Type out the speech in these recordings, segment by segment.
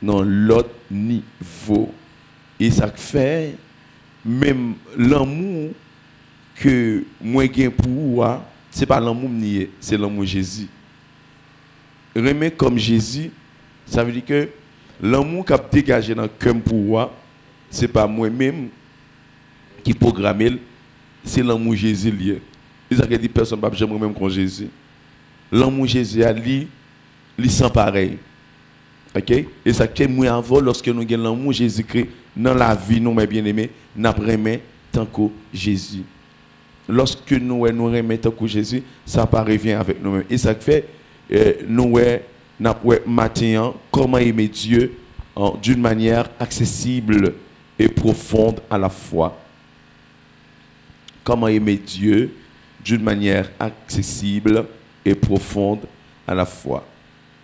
dans l'autre niveau. Et ça fait, même l'amour que moi j'ai pour vous, ce n'est pas l'amour nié, c'est l'amour Jésus. Remet comme Jésus, ça veut dire que l'amour qui a dégagé dans le cœur pour vous, ce n'est pas moi-même qui programme, c'est l'amour Jésus lié. Ils ont dit personne ne peut jamais même comme Jésus. L'amour Jésus a lui, il sans pareil. OK? Et ça fait moi avant lorsque nous avons l'amour Jésus-Christ dans la vie nous mes bien-aimés, nous aimons tant que Jésus. Lorsque nous aimons tant que Jésus, ça pas revient avec nous-mêmes. Et ça fait nous matin comment aimer Dieu d'une manière accessible et profonde à la fois. Comment aimer Dieu d'une manière accessible et profonde à la fois.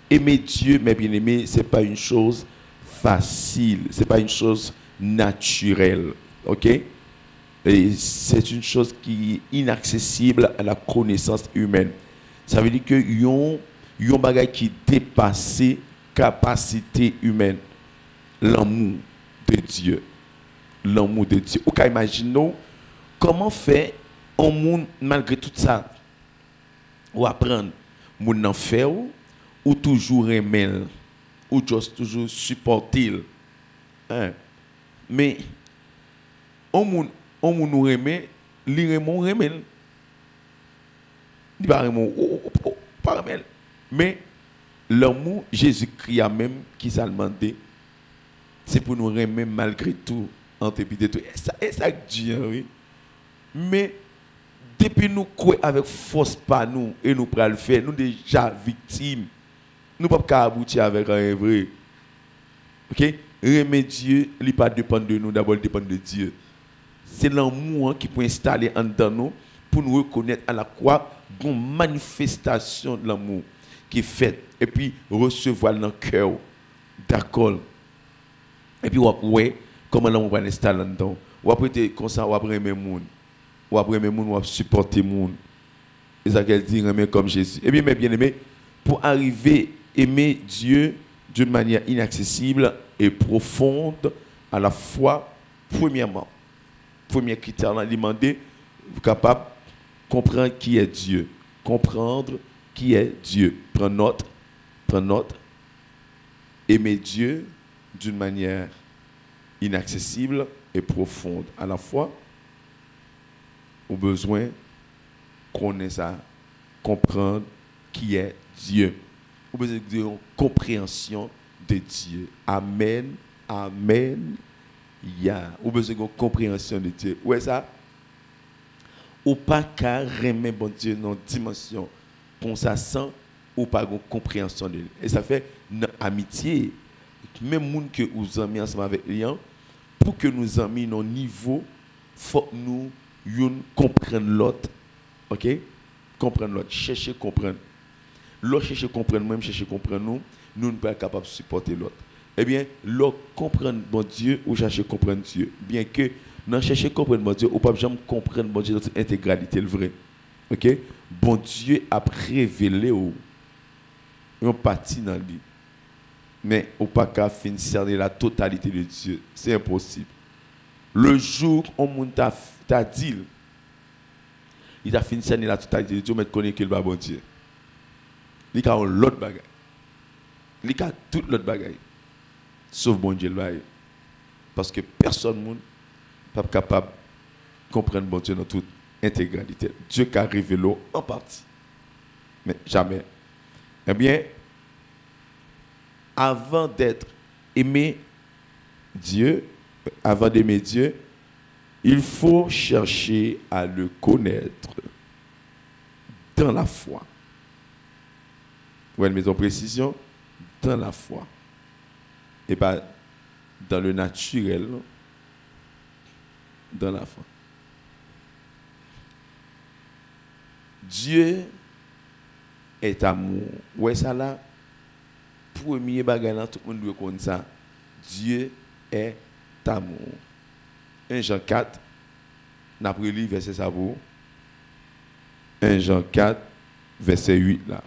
Aimer Dieu, mes bien-aimés, ce n'est pas une chose facile, ce n'est pas une chose naturelle. OK? Et c'est une chose qui est inaccessible à la connaissance humaine. Ça veut dire que y a un bagage qui dépasse capacité humaine. L'amour de Dieu. L'amour de Dieu. Vous pouvez imaginer comment faire un monde malgré tout ça. Ou apprendre, moun n'en faire ou toujours aimer, ou juste toujours supporter. Hein? Mais, on nous aimer, li remon remel. Li pas remon, pas remel. Mais, l'amour, Jésus-Christ a même qui s'est demandé, c'est pour nous aimer malgré tout, en dépit de tout. Et ça dit, oui. Mais, depuis nous croyons avec force par nous, et nous prenons le faire, nous déjà victimes. Nous ne pouvons pas aboutir avec un vrai. Ok? Aimer Dieu, il ne pas dépendre de nous, d'abord il dépend de Dieu. C'est l'amour qui peut installer en nous pour nous reconnaître à la croix une manifestation de l'amour qui est faite. Et puis recevoir dans le cœur. D'accord. Et puis ouais, comment l'amour va installer en dedans. Ou après être comme ça, ou après aimer le monde. Ou après aimer le monde, ou supporter le monde. Et ça qu'elle dit, aimer comme Jésus. Et bien, mes bien-aimés, pour arriver à aimer Dieu d'une manière inaccessible et profonde, à la fois, premièrement, premier critère, là, demander, capable de comprendre qui est Dieu. Comprendre qui est Dieu. Prendre note, aimer Dieu d'une manière inaccessible et profonde. À la fois, au besoin de connaître ça, comprendre qui est Dieu. Au besoin d'une compréhension de Dieu. Amen, amen, ya. Au besoin d'une compréhension de Dieu. Où est ça? Ou pas qu'à remettre bon Dieu dans une dimension qu'on s'assent ou pas une compréhension de lui. Et ça fait une amitié. Même les gens que vous amis ensemble avec lui, pour que nous amis nos niveau, il faut que nous comprenions l'autre. OK? Comprendre l'autre. Chercher à comprendre. L'autre chercher à comprendre, même chercher à comprendre nous, nous ne sommes pas capables de supporter l'autre. Eh bien, l'autre comprendre bon Dieu ou chercher à comprendre Dieu. Bien que dans chercher à comprendre bon Dieu, ou pas jamais comprendre bon Dieu dans son intégralité, le vrai. OK? Bon Dieu a révélé une partie dans lui. Mais au pas qu'à finir cerner la totalité de Dieu. C'est impossible. Le jour où on t'a dit, il a fini cerner la totalité de Dieu, mais tu connais que le bon Dieu. Il a l'autre bagaille. Il a tout l'autre bagaille. Sauf bon Dieu le bail. Parce que personne n'est pas capable de comprendre bon Dieu dans toute intégralité. Dieu qui a révélé en partie. Mais jamais. Eh bien, avant d'être aimé Dieu, avant d'aimer Dieu, il faut chercher à le connaître dans la foi. Vous voyez, mes précisions, dans la foi. Et pas dans le naturel, dans la foi. Dieu est amour. Ouais, ça là, premier bagage, tout le monde doit connaître ça. Dieu est amour. 1 Jean 4, n'a pas lu verset ça pour 1 Jean 4, verset 8 là.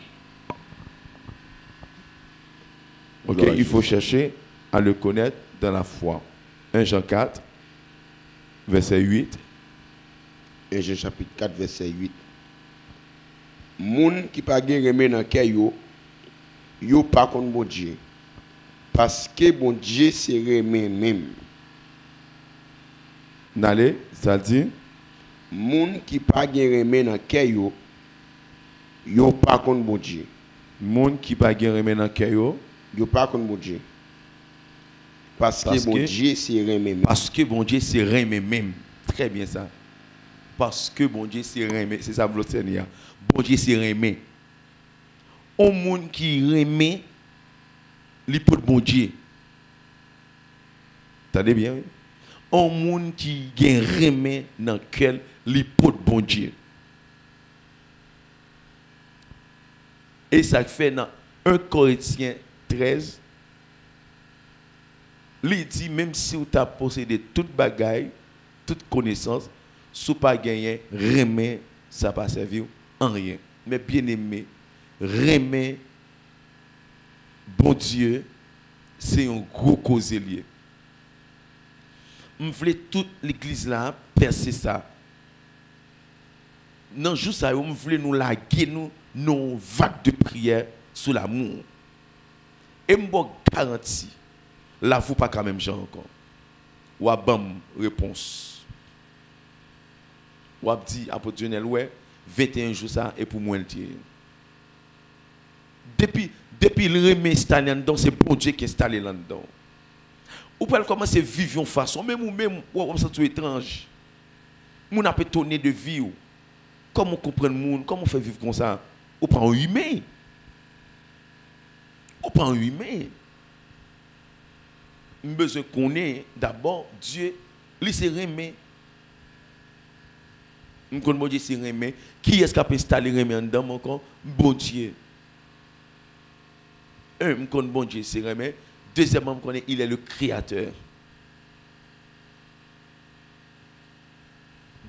Ok, il faut chercher à le connaître dans la foi. 1 Jean 4, verset 8. 1 Jean chapitre 4, verset 8. Moun qui pas gen remè dans cœur yo pas contre bon Dieu. Parce que bon Dieu c'est remè même. N'allez, ça dit Moun qui pas gen remè dans cœur yo pas contre bon Dieu. Moun qui pas gen remè dans cœur Yo pas contre bon Dieu. Parce que bon Dieu c'est remè même. Parce que bon Dieu c'est remè même. Très bien ça. Parce que bon Dieu c'est remè, c'est ça le Seigneur. Bon Dieu c'est remè. On monde qui remè li pour bon Dieu. T'entendez bien? Oui? On monde qui gen remè dans quel li pour bon Dieu. Et ça fait dans 1 Corinthiens 13, il dit même si vous avez possédé toute bagaille, toute connaissance, si vous n'avez pas gagné, remè, ça ne va pas servir en rien. Mais bien aimé, remè, bon Dieu, c'est un gros cause lié. Je voulais toute l'église là percer ça. Non, juste ça, je voulais nous laguer nos vagues de prière sur l'amour. Et je vous garantis, là, vous pas quand même genre encore. Ou à bam réponse. Ou à dit apôtre Jonel, ouais, 21 jours ça et pour moi le dire. Depuis le remet installé là-dedans, c'est bon Dieu qui est installé là-dedans. Ou pas commencer à vivre en façon, même ou même, ou ça tout étrange. Moun a étonné de vie. Comment comprendre le monde, comment faire vivre comme ça? Ou pas en humain. Ou pas en humain. Nous besoin qu'on ait d'abord Dieu, lui c'est remet. Nous connaissons Dieu c'est remet. Qui est-ce qui a installé remet en dedans encore? Bon Dieu. Un, nous connaissons bon Dieu c'est remet. Deuxièmement, nous connaissons il est le créateur.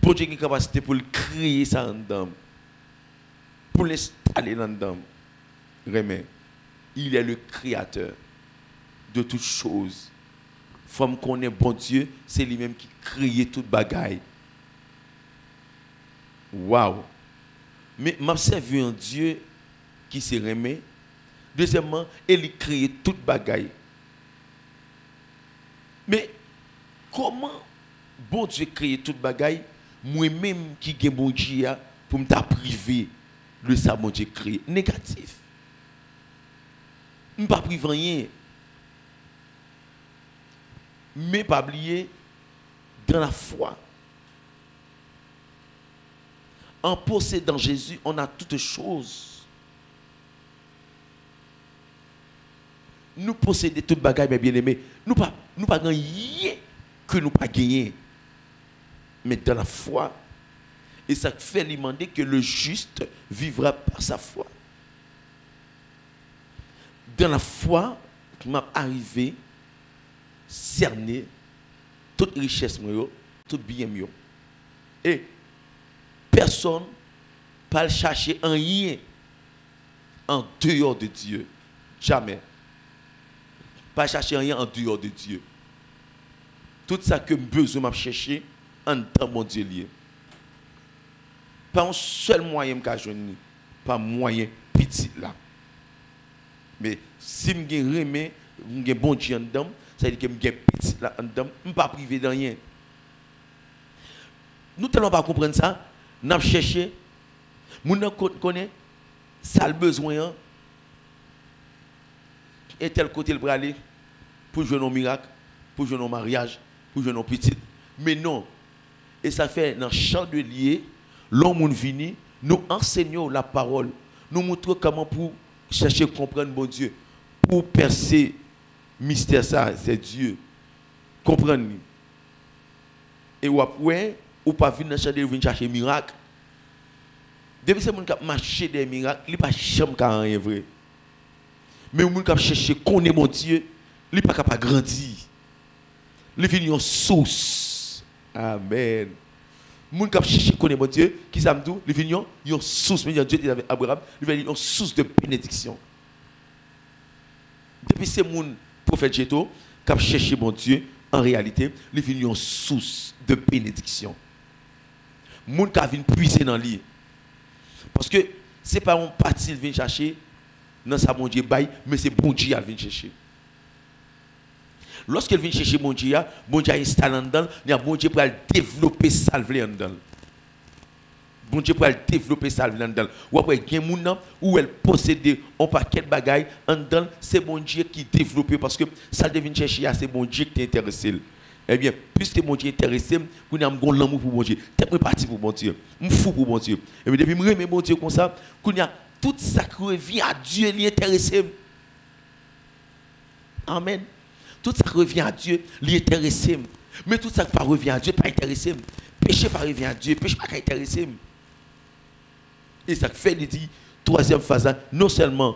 Bon Dieu qui a une capacité pour le créer ça en dedans. Pour l'installer en dedans. Remet. Il est le créateur de toutes choses. Femme qu'on est bon Dieu, c'est lui-même qui crée toute bagaille. Waouh! Mais m'a servi un Dieu qui se remet. Deuxièmement, il crée toute bagaille. Mais comment bon Dieu crée toute bagaille? Moi-même qui ai bon Dieu pour me priver de ça bon Dieu créé. Négatif. Je ne pas priver rien. Mais pas oublier dans la foi. En possédant Jésus, on a toutes choses. Nous possédons toute bagaille, mais bien aimé. Nous pas gagner que nous pas gagner. Mais dans la foi. Et ça fait demander que le juste vivra par sa foi. Dans la foi, je m'est arrivé cerner toute richesse, tout bien. Et personne ne peut chercher un rien en dehors de Dieu. Jamais. Pas chercher rien en dehors de Dieu. Tout ça que j'ai besoin de chercher en temps mon Dieu lié. Pas un seul moyen que je n'ai pas moyen petit là. Mais si je remets, je bon Dieu en dedans, ça veut dire que je suis petit là en dedans, je ne suis pas privé de rien. Nous ne pouvons pas comprendre ça. Nous avons cherché. Nous connaissons ça le besoin. Et tel côté le aller pour jouer nos miracles, pour jouer nos mariages, pour jouer nos petites. Mais non. Et ça fait dans le chandelier, l'homme vini, nous enseignons la parole. Nous montrons comment pour chercher à comprendre mon Dieu. Pour percer mystère ça, c'est Dieu. Comprendre. Et après, ou pas venir dans le chandelier, venir chercher miracle. Depuis que les gens marché des miracles, ils ne pas jamais rien vrai. Mais les gens qui cherchent à connaître mon Dieu, ils ne sont pas capables de grandir. Ils viennent en source. Amen. Les gens qui cherchent à connaître mon Dieu, qui savent tout, ils viennent en source. Mais Dieu dit avec Abraham, ils viennent en source de bénédiction. Depuis que ces gens prophète Jéto, qui a cherché bon Dieu, en réalité, il est venu une source de bénédiction. Les gens qui viennent puiser dans lui. Parce que ce n'est pas un parti qui vient chercher, non, ça bon Dieu bail, mais c'est bon Dieu qui vient chercher. Lorsqu'il vient chercher bon Dieu installe en dedans, il y a bon Dieu pour développer salvé en dedans. Bon Dieu pour développer salvé en dedans. Ou après, il y a des gens où elle possède un paquet de bagailles en dedans, c'est bon Dieu qui développe parce que ça devient chercher, c'est bon Dieu qui est intéressé. Eh bien, puisque mon Dieu est intéressé, vous avez un l'amour pour mon Dieu. Je suis parti pour mon Dieu. Je suis fou pour mon Dieu. Et depuis que je remets mon Dieu comme ça, tout ça qui revient à Dieu, il est intéressé. Amen. Tout ça qui revient à Dieu, il est intéressé. Mais tout ça qui ne revient à Dieu, pas intéressé. Péché pas revient à Dieu, péché pas intéressé. Et ça fait, il dit, troisième phase, non seulement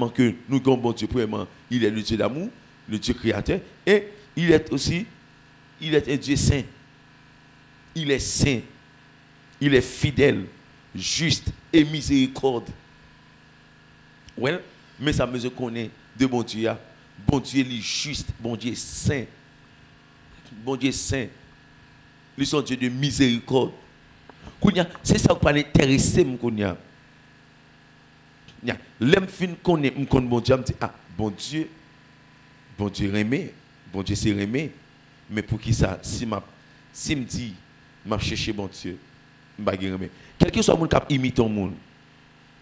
que nous avons bon Dieu, premièrement, il est le Dieu d'amour, le Dieu créateur, et il est aussi, il est un Dieu saint. Il est saint. Il est fidèle, juste et miséricorde. Ouais, mais ça me connaît de bon Dieu. Bon Dieu est juste, bon Dieu est saint. Bon Dieu est saint. Ils sont Dieu de miséricorde. C'est ça qui va l'intéresser. L'homme fin connaît bon Dieu, me dit ah bon Dieu remet, bon Dieu c'est remet. Mais pour qui ça si me dit m'a chercher bon Dieu, m'pa remet. Quel que soit le monde qui imite un monde. Vous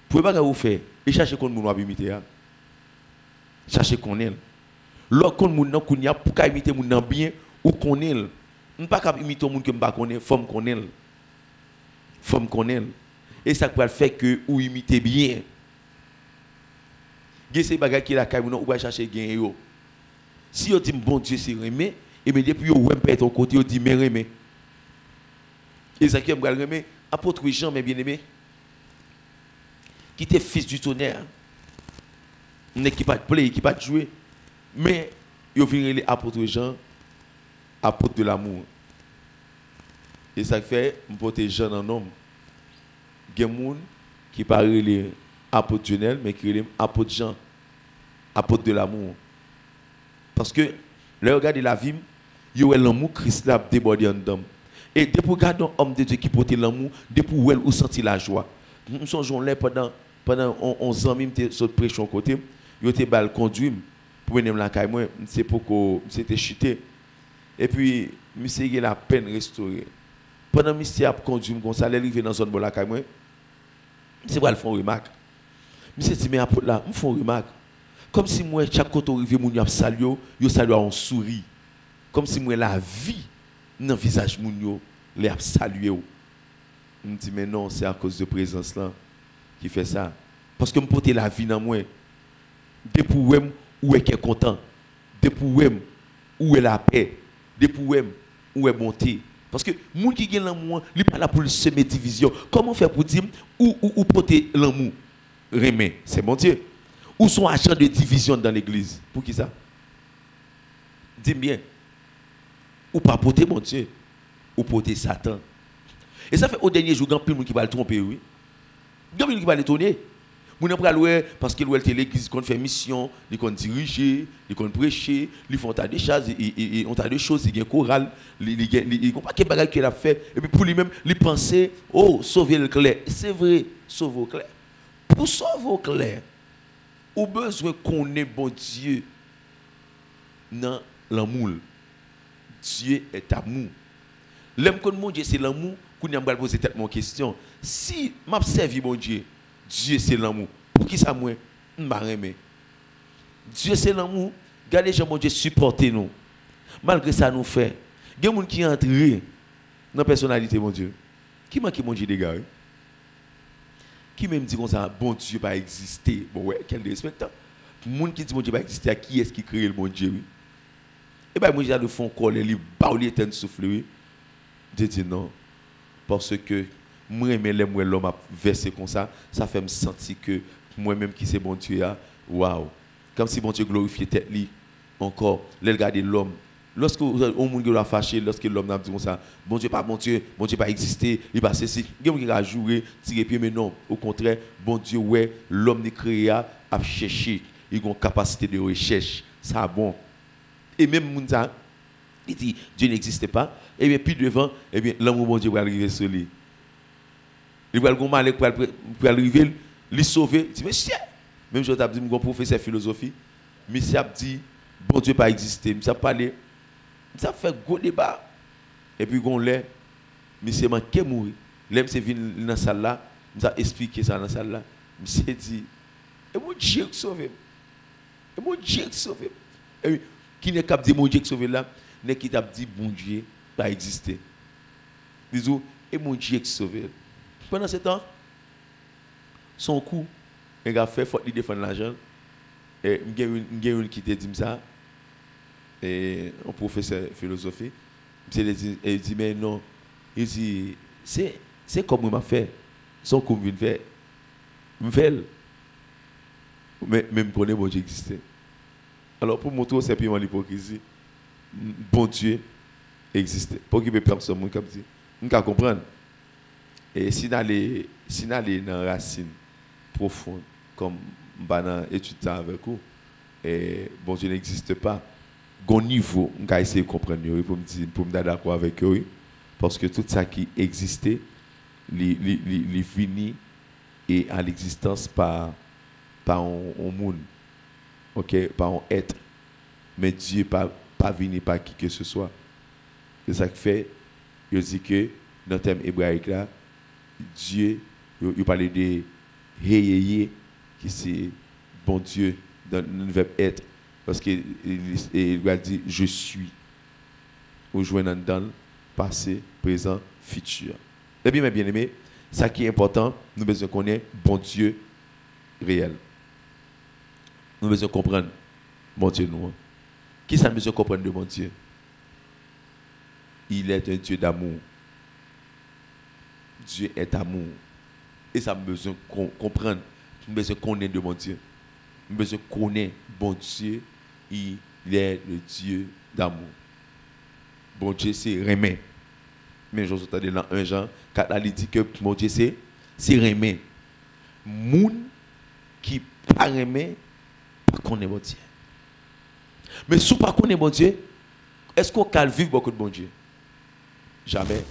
pouvez pas vous faire et chercher qu'on monde imiter. Chercher qu'on est. Lorsqu'on monde nan kounya pour ka imiter monde nan bien ou qu'on est. On pas capable imiter un monde que m'pa connaît, forme qu'on est. Forme qu'on est. Et ça peut faire que ou imiter bien. Gen ces bagages qui la kay ou va chercher gain yo. Si on dit bon Dieu c'est remet et bien depuis on ouais ton côté on dit mais remet. Et ça qui me remet apôtre Jean mes bien-aimés qui était fils du tonnerre. N'est qui pas play, qui pas jouer mais il vient les apôtre Jean apôtre de l'amour. Et ça fait me porter Jean en homme. Gen moun qui parle les apôtre Jonel mais qui les apôtre Jean apôtre de l'amour. Parce que là regardez la vie, yo l'amour Christ l'a débordé en dedans. Et depuis regarder un homme de Dieu qui porte l'amour, depuis où elle senti la joie. Nous sommes là pendant 11 ans même sur prêcher en côté, yo était bal conduit pour venir la caille moi, c'est pour que c'était chuté. Et puis monsieur il a peine restauré. Pendant monsieur a conduit comme ça, il arrivé dans zone la caille moi. C'est pour le faire remarque. Monsieur dit mais apôtre là, me font remarque. Comme si moi chaque côté arrivé mon y a salué, yo salué en souris. Comme si moi la vie dans le visage moun yo les a salué. Me dit mais non, c'est à cause de présence là qui fait ça. Parce que me porter la vie dans moi. Depuis où est qu'est content. Depuis où est la paix. Depuis où est bonté. Parce que moun qui gagne l'amour, il pas là pour semer division. Comment faire pour dire où porter l'amour? Remet, c'est mon Dieu. Où sont agents de division dans l'église? Pour qui ça? Dis bien. Ou pas porter mon Dieu, ou porter Satan. Et ça fait au dernier jour, il y a plein de gens qui va le tromper, oui. Il y a plein de gens qui va l'étonner. Moun après louer parce que l'église qu'on fait mission, ils qu'on diriger, ils qu'on prêcher, ils font tas de choses, ils ont tas de choses, ils ont chorale, ils ont pas quel bagage qu'il a fait et puis pour lui-même, il penser oh sauver le clair. C'est vrai, sauver le clair. Pour sauver le clair, ou besoin qu'on ait bon Dieu dans l'amour. Dieu est amour. L'aime que mon Dieu c'est l'amour, qu'on a poser tête mon question. Si m'a servi mon Dieu, Dieu c'est l'amour. Pour qui ça moi m'pa aimer. Dieu c'est l'amour. Regardez gens mon Dieu supporter nous. Malgré ça nous fait. Il y a des gens qui entrent dans la personnalité mon Dieu. Qui manque mon Dieu des gars? Qui même dit comme ça bon Dieu pas exister. Bon ouais, quel respectant. Moun qui dit mon Dieu pas exister, qui est-ce qui crée le bon Dieu? Et bien, moi, j'ai le fond coller, il baouli éteint souffle. Je dis non. Parce que moi, l'homme a versé comme ça, ça fait me sentir que moi-même qui c'est bon Dieu, waouh. Comme si bon Dieu glorifiait tête li encore. Là, regarder l'homme. Lorsque on monde a fâché, lorsque l'homme a dit comme ça, bon Dieu pas exister, il pas ceci. Il y a jouer, tirer pied, mais non. Au contraire, bon Dieu, ouais, l'homme n'est créé à chercher. Il a une capacité de recherche. ça bon. Et même Mounza, il dit Dieu n'existe pas. Et bien, puis devant, et bien, l'amour bon Dieu va arriver sur lui. Il va aller pour arriver, lui sauver. Il dit, mais chien, même je t'ai dit, mon professeur de philosophie, monsieur a dit, bon Dieu pas existé. Monsieur a parlé, ça fait gros débat. Et puis, on l'a, monsieur manqué mourir. Là, monsieur venu dans la salle là, monsieur a expliqué ça dans la salle là. Monsieur dit, et mon Dieu qui sauve. Et mon Dieu qui sauve. Et qui n'est qu'à dire mon Dieu qui sauve là, n'est qui t'a dit bon Dieu pas existé. Disons, et mon Dieu qui sauve. Pendant ce temps, son coup, il a fait faut lui défendre l'argent. Et il y a une qui t'a dit ça, et un professeur de philosophie, il dit mais non, il dit c'est comme il m'a fait, son coup vient faire, me fait, mais même connaît bon Dieu existait. Alors pour montrer simplement l'hypocrisie, bon Dieu existait. Pour qu'il y ait personne qui dit, on peut comprendre. Et si nous allons dans la racine profonde, comme dans l'étude avec vous, et bon Dieu n'existe pas, au niveau, on va essayer de comprendre pour me dire d'accord avec eux, parce que tout ça qui existait, il finit et à l'existence par un monde, ok, par un être, mais Dieu pas venu par qui que ce soit. C'est ça qui fait, je dis que dans le thème hébraïque là, Dieu, il parlait de Heyeye, qui c'est bon Dieu dans le verbe être, parce qu'il va dire je suis, ou jouer dans le passé, présent, futur. Et bien, mes bien-aimés, ça qui est important, nous devons connaître bon Dieu réel. Nous devons comprendre bon Dieu nous. Qui ça nous besoin comprendre de bon Dieu? Il est un Dieu d'amour. Dieu est amour. Et ça me besoin comprendre. Nous besoin connaître de mon Dieu. Nous besoin connaître bon Dieu. Il est le Dieu d'amour. Bon Dieu, c'est Rémé. Mais je vous entendais dans 1 Jean 4, il dit que mon Dieu, c'est Rémé. Moun qui pas Rémé, pas connaît bon Dieu. Mais si vous ne connaissez pas bon Dieu, est-ce qu'on peut vivre beaucoup de bon Dieu? Jamais.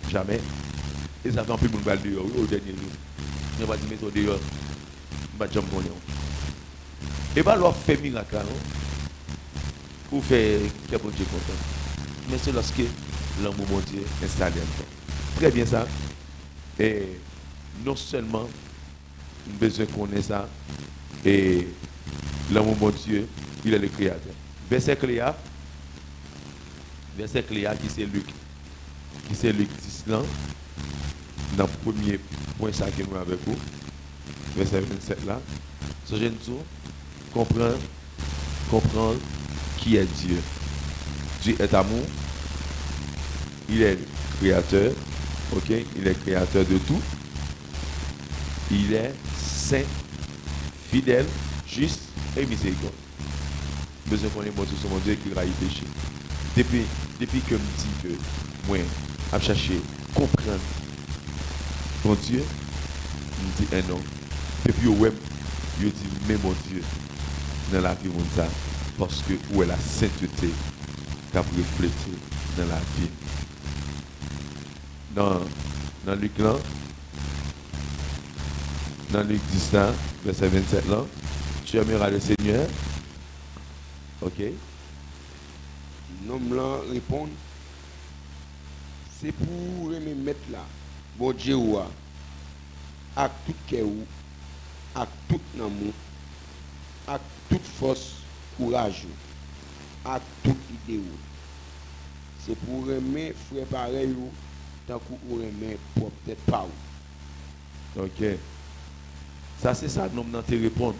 Jamais. Et ça fait un peu de monde dehors au dernier jour. Je ne vais pas dire mettre dehors. Je ne vais pas dire que et bien, alors, faire miracle, pour faire que bon Dieu content. Mais c'est lorsque l'amour bon Dieu est installé en toi. Très bien ça. Et non seulement, nous avons besoin de connaître ça, et l'amour bon Dieu, il est le créateur. Verset Cléa qui c'est Luc. Qui c'est Luc 10 là. Dans le premier point ça que nous avons avec vous. Verset 27 là. Ce jeune tour, comprendre qui est Dieu. Dieu est amour. Il est créateur. Ok? Il est créateur de tout. Il est saint, fidèle, juste et miséricordieux. Besoin qu'on ait montré sur mon Dieu qui a eu péché. Depuis que je me dis que moi, je cherche à comprendre mon Dieu, je me dis un non. Et puis, je dis, mais mon Dieu, dans la vie, parce que où est la sainteté qui a reflété dans la vie. Dans Luc là, dans Luc 10 là, verset 27 là, tu aimeras le Seigneur. Ok. L'homme là répond, c'est pour me mettre là, bon Dieu, à tout cœur, à tout amour, à toute force, courage, à toute idée. C'est pour aimer frère pareil, tant que vous aimez pour peut-être pas. Ok. Ça, c'est ça, nous avons te répondre.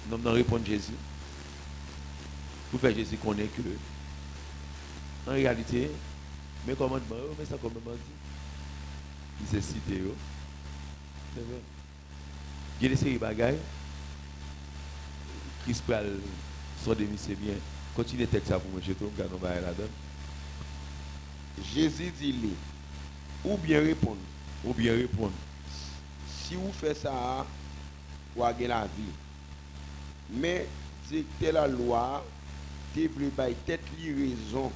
Nous avons répondre Jésus. Pour faire Jésus connaît que, en réalité, mes commandements, mais ça commandement dit. Il s'est cité. C'est vrai. Il y a des séries de bagailles. Qui se parle, son demi, c'est bien. Continuez texte ça pour moi, je trouve que nous allons là-dedans. Jésus dit-lui, ou bien répondre. Ou bien répondre. Si vous faites ça, vous avez la vie. Mais directeur la loi, te vle bay tête li raison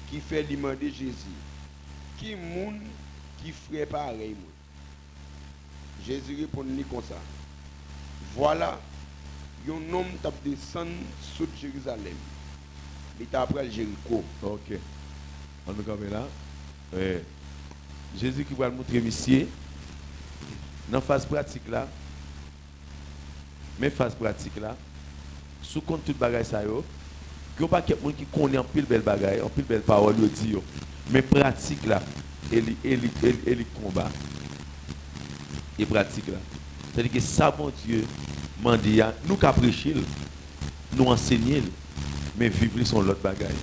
qui fait demander Jésus. Qui moun qui ferait pareil moi? Jésus répond comme ça. Voilà, un homme t'a descendu sur Jérusalem. Il t'a après le Jéricho. Ok. On nous campé là. Jésus qui va le montrer monsieur dans la phase pratique là. Mais phase pratique là, sous compte toute bagaille ça yo, il n'y a pas quelqu'un qui connaît en pile belle bagaille, en pile belle parole yo dit yo. Mais pratique là, elle combat. Et pratique là. C'est-à-dire que ça bon Dieu m'a dit nous qu'à prêcher, nous enseigner, mais vivre son l'autre bagaille.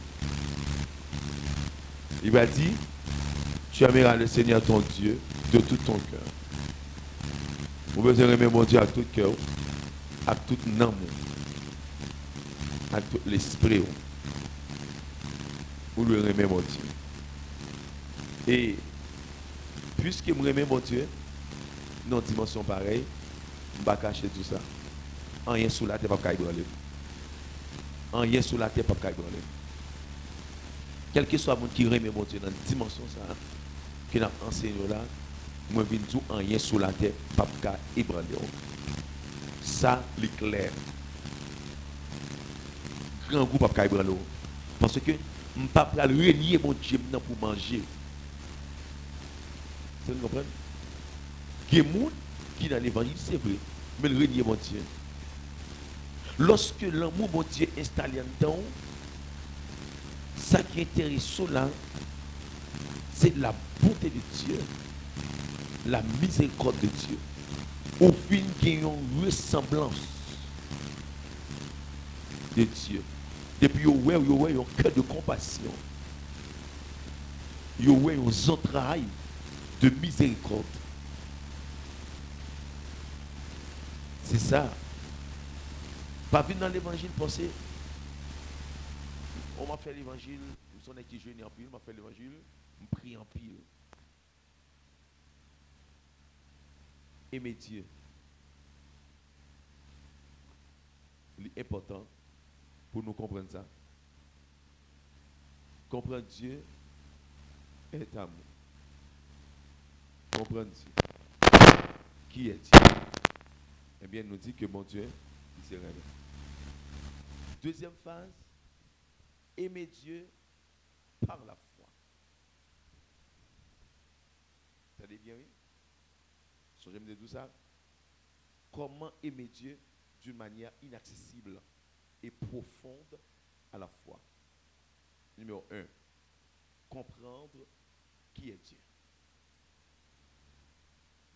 Il va dire tu aimeras le Seigneur ton Dieu de tout ton cœur. Vous besoin aimer mon Dieu avec tout cœur, avec tout amour, avec tout l'esprit. Vous le aimer mon Dieu. Et puisque vous aimez mon Dieu, dans une dimension pareille, je ne vais pas cacher tout ça. Rien sous la terre, pas de ébranler. Rien sous la terre, pas de ébranler. Quel que soit le monde qui aime mon Dieu dans une dimension ça, qui n'a enseigné là, moi je dis rien sous la terre, pas de ébranler. Ça, c'est clair. Grand groupe, pas de ébranler. Parce que je ne peux pas renier mon Dieu pour manger. Vous comprenez? Il y a des gens qui dans l'évangile, c'est vrai, mais le renier mon Dieu. Lorsque l'amour mon Dieu est installé en dedans, ça qui est intéressant là, c'est la bonté de Dieu, la miséricorde de Dieu. Au fin, il y a une ressemblance de Dieu. Depuis, il y a un cœur de compassion. Il y a un entrailles de miséricorde. C'est ça. Pas venir dans l'évangile penser. On m'a fait l'évangile, je suis qui jeune en pile, on m'a fait l'évangile, je prie en pile. Aimer Dieu. C'est important pour nous comprendre ça. Comprendre Dieu est amour. Comprendre Dieu. Qui est Dieu? Eh bien, nous dit que mon Dieu, il se révèle. Deuxième phase, aimer Dieu par la foi. Ça dit bien, oui? J'aime dire tout ça. Comment aimer Dieu d'une manière inaccessible et profonde à la fois. Numéro 1, comprendre qui est Dieu.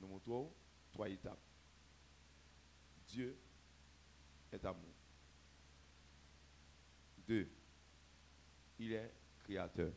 Nous montrons 3 étapes. Dieu est amour. 2, il est créateur.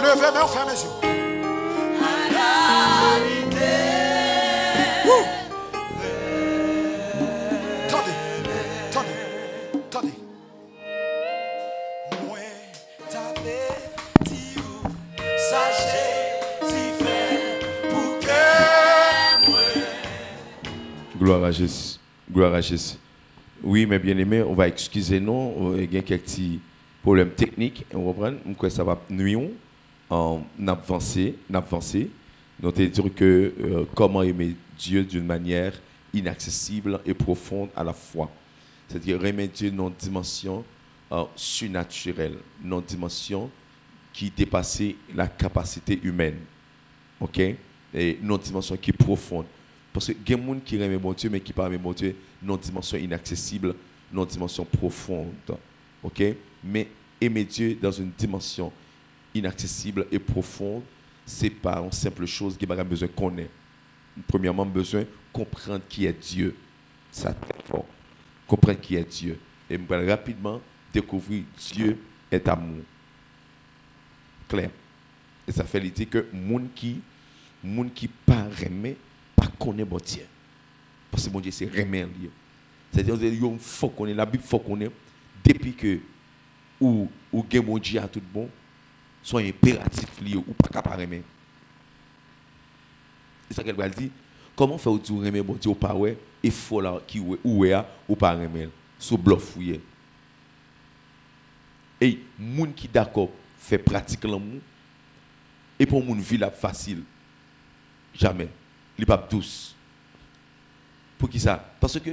Levez mes fermez les yeux. Attendez. Moi, t'avais dit où ça j'ai fait pour que moi. Gloire à Jésus. Gloire à Jésus. Oui, mes bien-aimés, on va excuser nous. Il y a quelques petits problèmes techniques. On va prendre. Ça va nuire. On avancé. Nous te dire que comment aimer Dieu d'une manière inaccessible et profonde à la fois. C'est-à-dire aimer Dieu dans une dimension surnaturelle, dans une dimension qui dépasse la capacité humaine. OK? Et dans une dimension qui est profonde. Parce que il y a des gens qui aiment mon Dieu, mais qui ne parlent pas mon Dieu dans une dimension inaccessible, dans une dimension profonde. OK? Mais aimer Dieu dans une dimension inaccessible et profonde, ce n'est pas une simple chose qui a besoin de connaître. Premièrement, besoin de comprendre qui est Dieu. Ça, c'est fort. comprendre qui est Dieu. Et je vais rapidement découvrir Dieu est amour. Clair. Et ça fait l'idée que moun qui pas remet, pas connaît bon Dieu. Parce que bon Dieu c'est remet lié. C'est-à-dire il faut qu'on ait la Bible, faut qu'on ait depuis que ou gen bon Dieu à tout bon, soit impératif lié ou pas capable remet. C'est ça qu'elle va dire. Comment faire du remet bon Dieu ou pas ouais, il faut là qui ou pas remet sous bluff oué. Et moun qui d'accord fait pratique l'amour et pour moun vie la facile. Jamais. Il pas douce. Pour qui ça? Parce que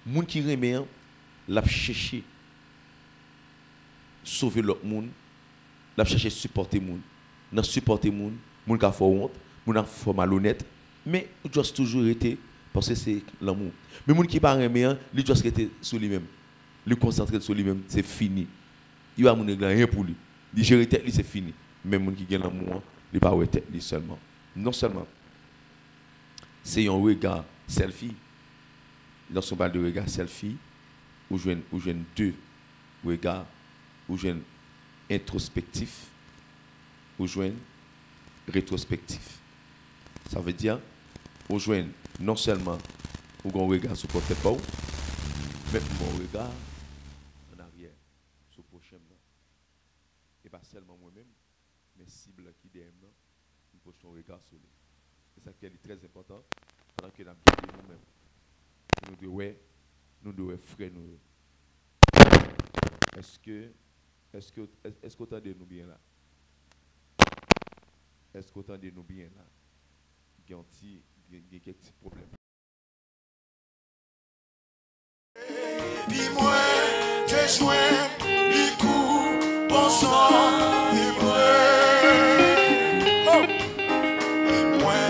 moun qui remet l'a chercher sauver l'autre monde, l'a chercher supporter monde. Dans supporter monde, moun ka fait honte, moun a fait malhonnête, mais il doit toujours été parce que c'est l'amour. Mais moun qui pas remet, il doit rester sur lui-même. Le concentrer sur lui-même, c'est fini. Il va moun rien pour lui. Il gérer tête lui c'est fini. Même moun qui gagne l'amour, il pas ouais tête lui seulement. Non seulement c'est un regard selfie. Lorsqu'on parle de regard selfie, ou joignent deux regards, ou joignent introspectif, ou joignent rétrospectif. Ça veut dire, ou joignent non seulement ou un regard sur côté pas, mais mon regard en arrière, sur le prochain. Et pas seulement moi-même, mais cible qui derrière moi, nous pouvons un regard sur lui. C'est ça qui est très important pendant que nous avons nous-mêmes. Nous devons frères nous. Est-ce que vous entendez nous bien là? Est-ce que vous entendez nous bien là? Il y a quelques petits problèmes. Dis-moi, t'es joint, l'écoute, bonsoir, dis-moi. Moi,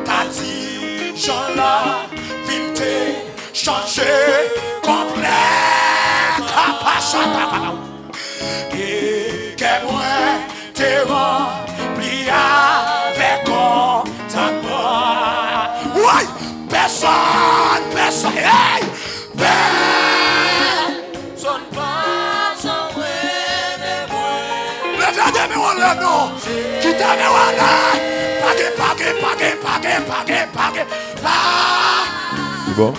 t'as dit, j'en là, vite, changer, complet, capacité. Et que moi, t'es rempli avec contentement. Oui, personne, hey! C'est bon?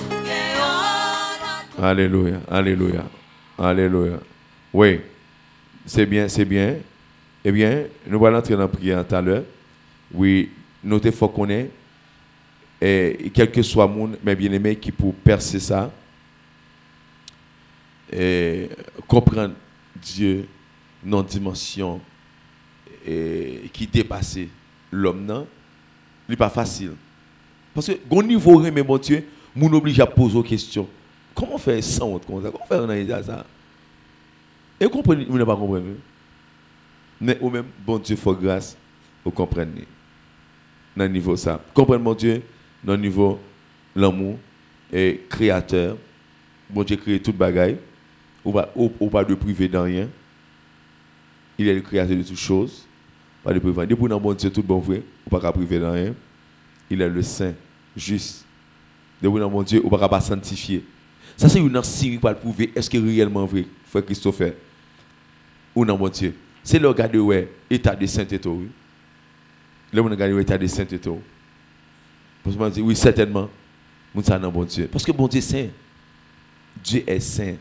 Alléluia, alléluia, alléluia. Oui, c'est bien, c'est bien. Eh bien, nous allons entrer dans la prière tout à l'heure. Oui, notez faut qu'on ait, et quel que soit le monde, mais bien aimé, qui pour percer ça, et comprendre Dieu dans une dimension qui dépasse l'homme, non, ce n'est pas facile. Parce que, au niveau de mon Dieu, mon oblige à poser des questions. Comment faire sans honte comme ça? Comment faire dans ça? Et comprenez, vous n'avez pas compris. Mais au même, bon Dieu, faut grâce, vous comprenez. Dans le niveau ça. Comprenez mon Dieu, dans le niveau l'amour et créateur. Bon Dieu crée toute bagaille. Ou pas de privé dans rien. Il est le créateur de toutes choses. Pas de privé. Depuis dans bon Dieu, tout bon vrai, ou pas privé dans rien. Il est le saint, juste. Depuis dans mon Dieu, ou pas sanctifier. Ça c'est une série pour prouver est-ce que réellement vrai, frère Christopher. Ou non mon Dieu. C'est le regarder ouais, état de sainteté. Oui. Là on regarde l'état de sainteté. Parce que moi dit oui certainement. Mon ça non bon Dieu. Parce que bon Dieu est saint. Dieu est saint.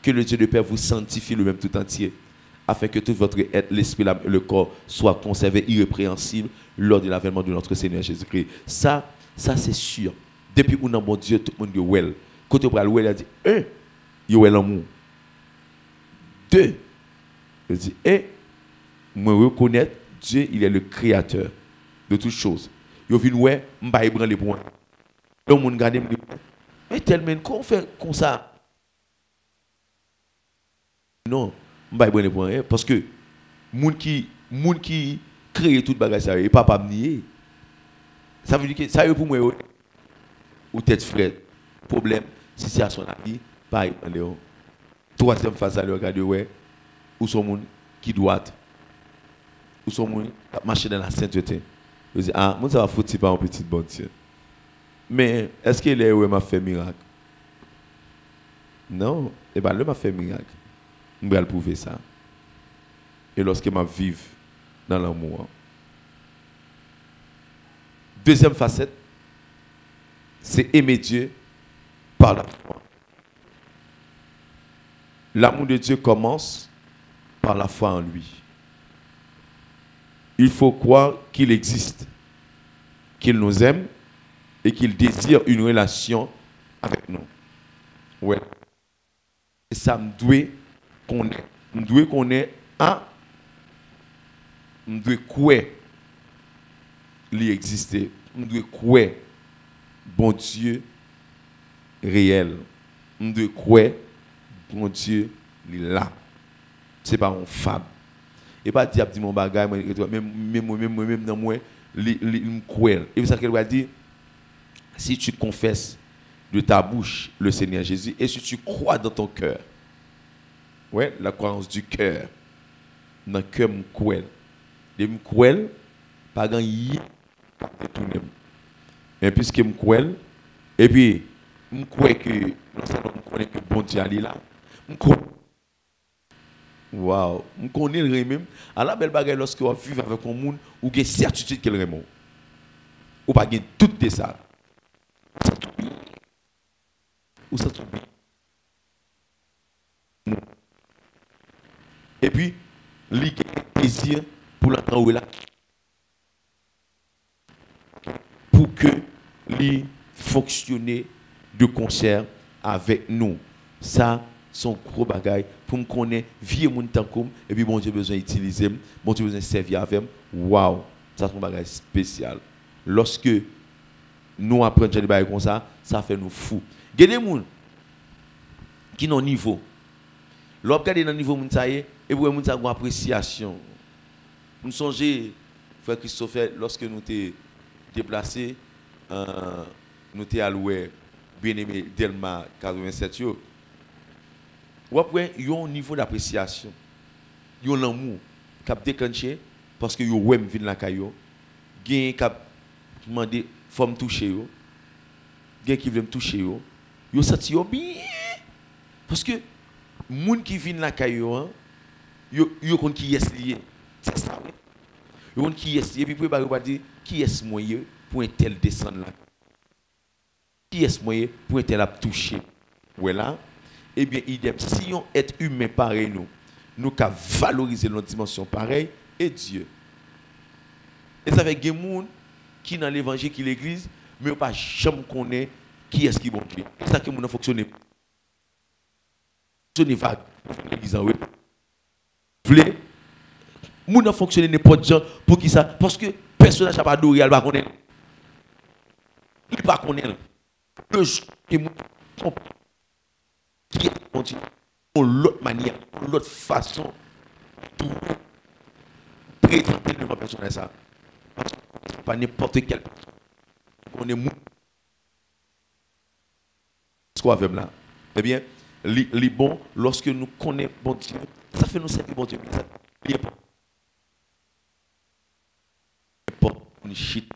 Que le Dieu de Père vous sanctifie le même tout entier, afin que tout votre être, l'esprit, le corps soit conservé irrépréhensible lors de l'avènement de notre Seigneur Jésus-Christ. Ça c'est sûr. Depuis qu'on a bon Dieu, tout le monde est well. Quand on parle well, il a dit, il y a l'amour. 2, il dit, moi reconnaître Dieu, il est le créateur de toutes choses. Il vient ouais, m'ba ébranler pour moi. Le monde regarde me dit, mais tellement qu'on fait comme ça. Non, m'ba ébranler pour rien parce que monde qui crée toute bagage ça, il pas pas nier. Ça veut dire que ça pour moi ou tête frère. Problème, situation la vie, pas ébranler. Troisième phase à le regarder ouais, où sont monde qui doit où sont monde marcher dans la sainteté. Je dis moi ça va foutre pas un petit bon Dieu. Mais est-ce qu'il est où m'a fait miracle? Non, et bien, le m'a fait miracle. Je vais prouver ça. Et lorsque je vive dans l'amour. Deuxième facette, c'est aimer Dieu par la foi. L'amour de Dieu commence par la foi en lui. Il faut croire qu'il existe, qu'il nous aime et qu'il désire une relation avec nous. Ouais. Et ça me doit connaître. Me doit connaître un. Me doit croire qu'il existe. Me doit croire bon Dieu réel. Me doit croire bon Dieu là. C'est pas une femme. Et pas dire mon bagage même dans moi me croire. Et c'est ça qu'elle va dire, si tu confesses de ta bouche le Seigneur Jésus et si tu crois dans ton cœur. Ouais, la croyance du cœur. Dans le cœur me croire. De me croire pas gagner tout même. Et puisque me croire et puis je crois que non seulement je connais que bon Dieu est là. Waouh, je connais le même. À la belle bagarre lorsque vous vivez avec un monde ou avez certitude qu'il est mort. Ou pas gagner tout de ça. Ou ça t'oublie. Et puis, il y a plaisir pour l'entendre là. Pour que lui fonctionne de concert avec nous. Ça, son gros bagage pour me connaître, vieux mon temps comme, et puis bon Dieu besoin d'utiliser, bon Dieu besoin de servir avec. Waouh, ça c'est un bagage spécial. Lorsque nous apprenons des bagages comme ça, ça fait nous fous. Il y a des gens qui ont un niveau. Lorsque vous dans le niveau, et vous avez une appréciation. Nous songez, frère Christopher, lorsque nous étions déplacés, nous étions alloués, bien aimé Delma 87. Après, il y a un niveau d'appréciation. Il y a l'amour qui a déclenché parce que vous avez vu la caillou. Il y a qui a demandé, faut me toucher. Il y a qui veut me toucher. Vous avez senti bien. Parce que les gens qui viennent la caillou, ils ont qui est lié. C'est ça. Ils ont qui est lié. Et puis, vous allez dire, qui est moyen pour un tel descendre là? Qui est moyen pour un tel toucher? Voilà. Eh bien, idem, si on est humain pareil, nous avons valoriser notre dimension pareille et Dieu. Et ça fait que des gens qui dans l'évangile, qui l'église, mais on ne pas jamais connaître qui est-ce qui est bon Dieu. C'est ça que nous fonctionne. Fonctionne vague. L'église en voulez, nous ne fonctionne n'importe gens pour qui ça? Parce que personne n'a pas adoré, elle va connaître. Il ne va pas connaître. Le jour que nous qui est bon Dieu, pour l'autre manière, pour l'autre façon, pour présenter devant personne ça. Pas n'importe quel. On est mou. Ce qu'on fait là. Eh bien, les bons, lorsque nous connaissons bon Dieu, ça fait nous servir bon Dieu. Ça n'est pas une shit.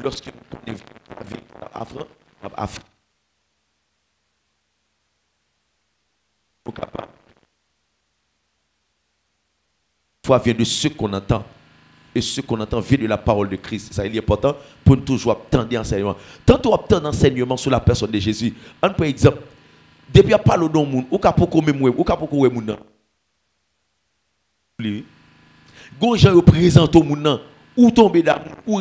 Lorsque nous connaissons Afrique, foi vient de ce qu'on entend. Et ce qu'on entend vient de la parole de Christ. Ça, il est important pour nous toujours attendre enseignement. Tant on attend enseignement sur la personne de Jésus. Un par exemple, depuis à parler dans le monde, ou qu'à pourquoi même ou qu'à pourquoi ouais monde. Les gens représentent au monde ou tomber d'amour ou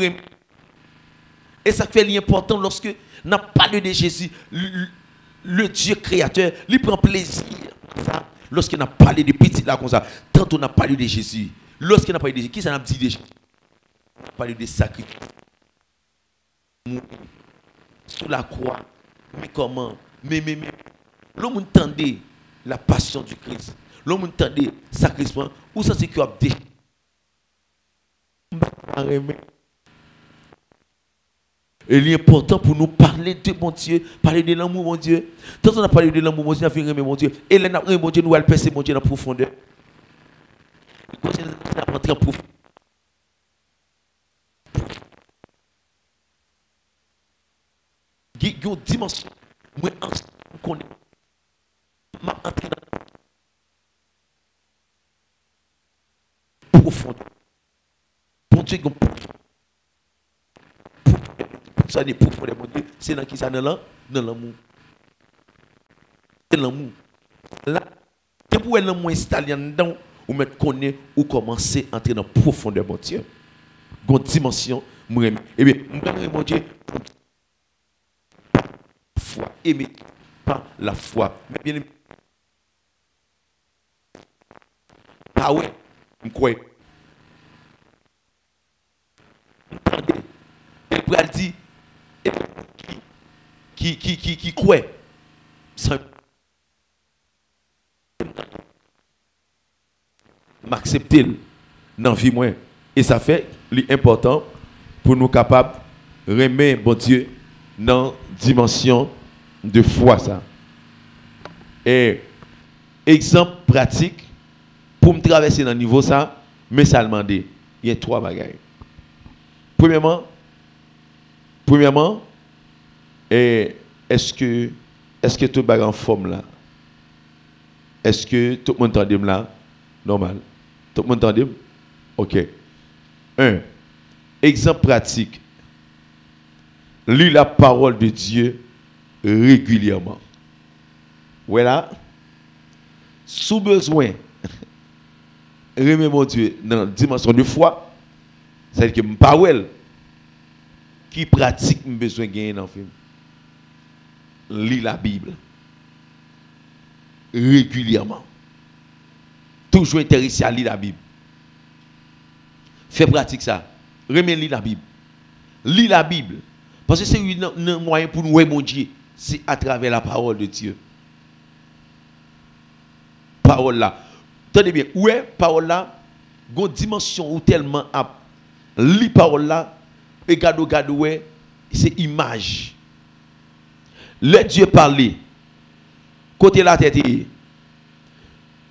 et ça fait l'important lorsque n'a pas de Jésus, le Dieu créateur, il prend plaisir. Ça, lorsqu'il n'a parlé de petit là comme ça, tant on a parlé de Jésus, lorsqu'il n'a parlé de Jésus, qui ça n'a dit de Jésus? On a parlé de sacrifice. Sur la croix, mais comment? Mais, l'homme entendait la passion du Christ. L'homme entendait le sacrifice. Où ça c'est qu'il y a des et il est important pour nous parler de mon Dieu, parler de l'amour, mon Dieu. Tant on a parlé de l'amour, mon Dieu, on a fait aimer mon Dieu. Et là, mon Dieu, nous allons percer mon Dieu dans la profondeur. Nous allons rentrer en profondeur. il y a une dimension. Moi, je connais. Je suis dans profond. Bon Dieu, ça n'est profond, mon Dieu. C'est dans qui ça? Dans l'amour. C'est l'amour. Là, c'est pour l'amour installé dedans, ou mettre connaît ou commencer à entrer dans la profondeur, mon Dieu. Une dimension, moi, eh bien, mon Dieu, foi, aimer pas la foi. Mais bien, pas ouais, quoi. Elle pourrait dire, qui croit, sans m'accepter dans la vie moins. Et ça fait l'important pour nous capables de remettre bon Dieu dans la dimension de foi. Ça. Et exemple pratique, pour me traverser dans le niveau ça, mais ça demande, il y a 3 bagages. Premièrement, est-ce que tout est en forme là? Est-ce que tout le monde entend là? Normal. Tout le monde entend? Ok. 1. Exemple pratique. Lis la parole de Dieu régulièrement. Voilà. Sous besoin, remet mon Dieu dans la dimension de foi, c'est-à-dire que je parle qui pratique mes besoins de gagner dans le film. Lis la Bible régulièrement. Toujours intéressé à lire la Bible. Fais pratique ça. Remets lire la Bible. Lis la Bible. Parce que c'est un moyen pour nous voir mon Dieu. C'est à travers la parole de Dieu. Parole là. Tenez bien, où est parole là? Une dimension ou tellement à lire parole là. Et regarde ouais, c'est image. Le Dieu parler. Côté la tête.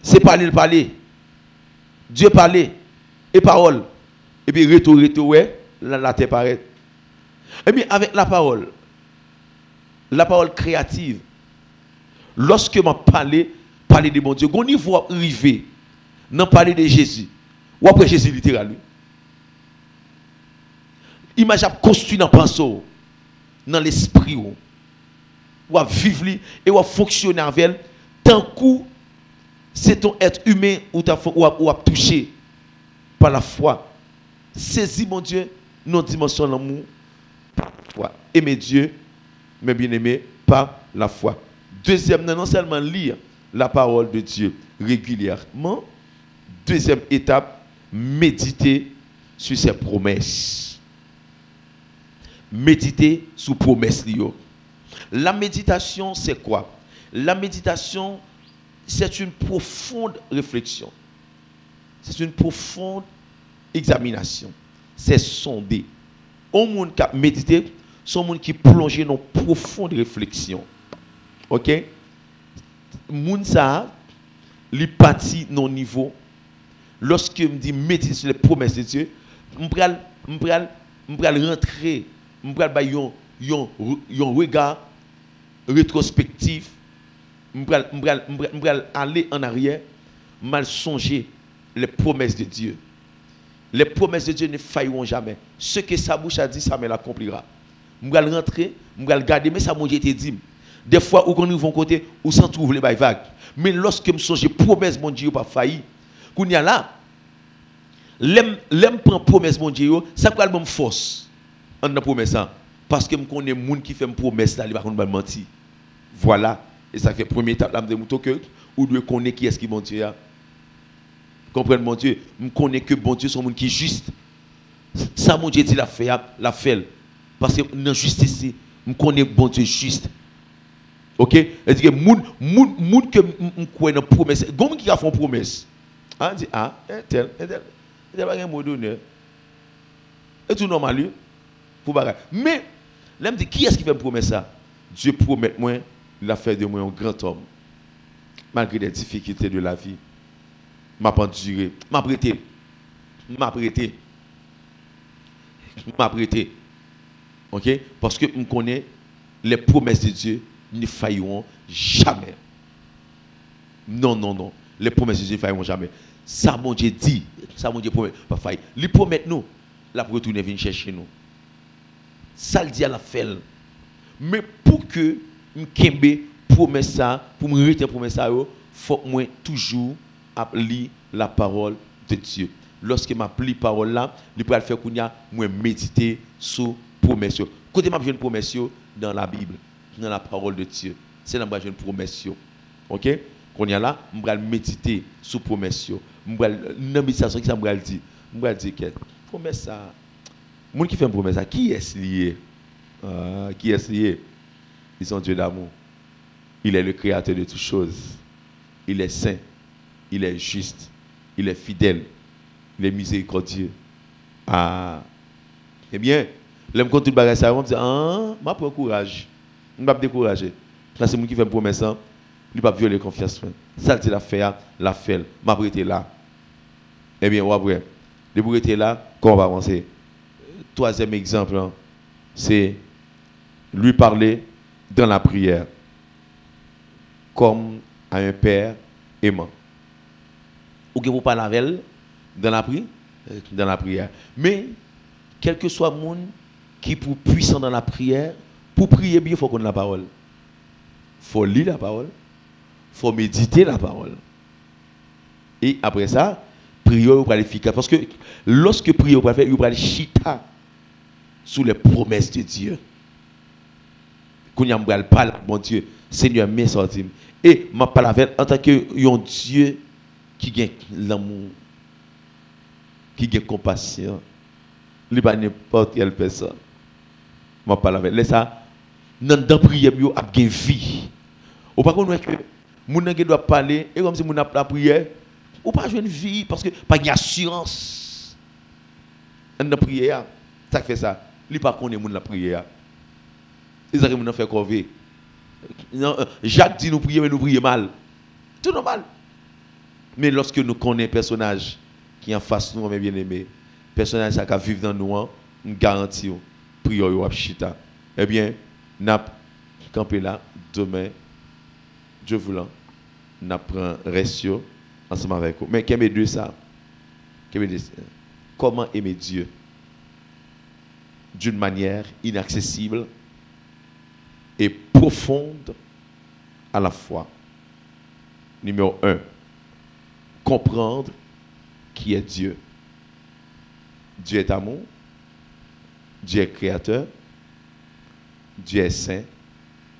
C'est parler. Dieu parler. Et parole. Et puis retour, ouais, la tête paraît. Et bien avec la parole créative, lorsque je parler de mon Dieu, on y voit arriver, non parler de Jésus, ou après Jésus littéral. Image à construire dans pensée, dans l'esprit, ou à vivre et ou à fonctionner avec elle, tant que c'est ton être humain ou à toucher par la foi. Saisis mon Dieu, nos dimensions d'amour par la foi. Aimer Dieu, mais bien aimé par la foi. Deuxième, non seulement lire la parole de Dieu régulièrement. Deuxième étape, méditer sur ses promesses. Méditer sur promesses. La méditation, c'est quoi? La méditation, c'est une profonde réflexion. C'est une profonde examination. C'est sonder. Au monde qui a médité, c'est un monde qui plonge dans une profonde réflexion. Ok? Moun ça, li parti dans niveau. Lorsque me dit méditer sur les promesses de Dieu, m'pral rentrer, m'pral ba yon regard rétrospectif, m'pral aller en arrière, mal songer les promesses de Dieu. Les promesses de Dieu ne failleront jamais. Ce que sa bouche a dit, ça me l'accomplira. M'pral rentrer, m'pral garder, mais ça mon Dieu te dit. Des fois, où qu'on y va côté, où s'en trouve les vagues. Mais lorsque me songe promesse mon Dieu pas failli, qu'on y a là, l'aime prend promesse mon Dieu, ça quoi me force en la promesse ça parce que me connais monde qui fait une promesse là, il va pas mentir. Voilà, et ça fait première étape là me dire que ou doit connaître qui est-ce qui mon Dieu a. Comprenez mon Dieu, me connais que bon Dieu son monde qui est juste. Ça mon Dieu dit la fait parce que dans justice, me connais bon Dieu juste. OK? C'est-à-dire que moun que m'croit dans promesse, gon qui a fait promesse. Ah dit tel pas un mot d'honneur. Et tout normal pour bagarre. Mais là me dit qui est-ce qui fait une promesse ça? Dieu promet moi, il a fait de moi un grand homme. Malgré les difficultés de la vie, m'a enduré, m'a prêté. OK? Parce que me connais les promesses de Dieu ne failliront jamais. Non, non, non. Les promesses de Dieu ne failliront jamais. Ça, mon Dieu dit, ça, mon Dieu promet, pas faillir. Il promet nous, la retourner venir chercher nous. Ça le dit à la fait. Mais pour que m'kembe promesse ça, pour me retenir promesse ça, faut moi toujours lire la parole de Dieu. Lorsque m'a pris la parole là, il peut faire qu'on y a moi méditer sur promesse. Côté m'a une promesse dans la Bible, dans la parole de Dieu. C'est là une promesse. OK? Qu'on y a là, on va méditer sur promesse. On va dans méditation qui ça me dit. On va dire que promesse ça. Moun qui fait une promesse ça, qui est lié? Qui est lié? Ils sont Dieu d'amour. Il est le créateur de toutes choses. Il est saint. Il est juste. Il est fidèle. Il est miséricordieux. Eh bien, l'aime quand tout le bagage ça, on me dit m'a prend courage. On va me décourager. Là c'est moi qui fait une promesse, il pas violer confiance. Ça dit la faire, la fait, m'a prêté là. Eh bien, après, de prêter là, comment on va avancer? Troisième exemple, c'est lui parler dans la prière comme à un père aimant. Ou que vous parlez avec elle dans la prière. Mais quel que soit le monde qui est puissant dans la prière, pour prier bien, il faut qu'on ait la parole. Il faut lire la parole. Il faut méditer la parole. Et après ça, prier pour aller efficace. Parce que lorsque prier pour aller faire, il faut aller chita sous les promesses de Dieu. Quand il y a un parle, mon Dieu, Seigneur, mes sorties. Et je parle avec en tant que un Dieu qui a l'amour, qui a compassion. Il n'est pas n'importe quelle personne. Je parle avec. Laisse ça, dans la prière, il y a une vie. Ou par contre, que les gens doivent parler, et comme si on a la prière, ou pas jouer une vie, parce que pas d'assurance. Dans la prière, ça fait ça. Il n'est pas connaît la prière. Il s'agit de faire corvée. Jacques dit nous prier, mais nous prions mal. Tout normal. Mais lorsque nous connaissons un personnage qui est en face de nous, mes bien-aimés, personnage qui vit dans nous, nous garantissons, prions au chita. Eh bien, nous allons camper là, demain, Dieu voulant, nous prenons restio ensemble avec vous. Mais qu'est-ce que ça? Comment aimer Dieu d'une manière inaccessible et profonde à la fois. Numéro 1, comprendre qui est Dieu. Dieu est amour, Dieu est créateur, Dieu est saint,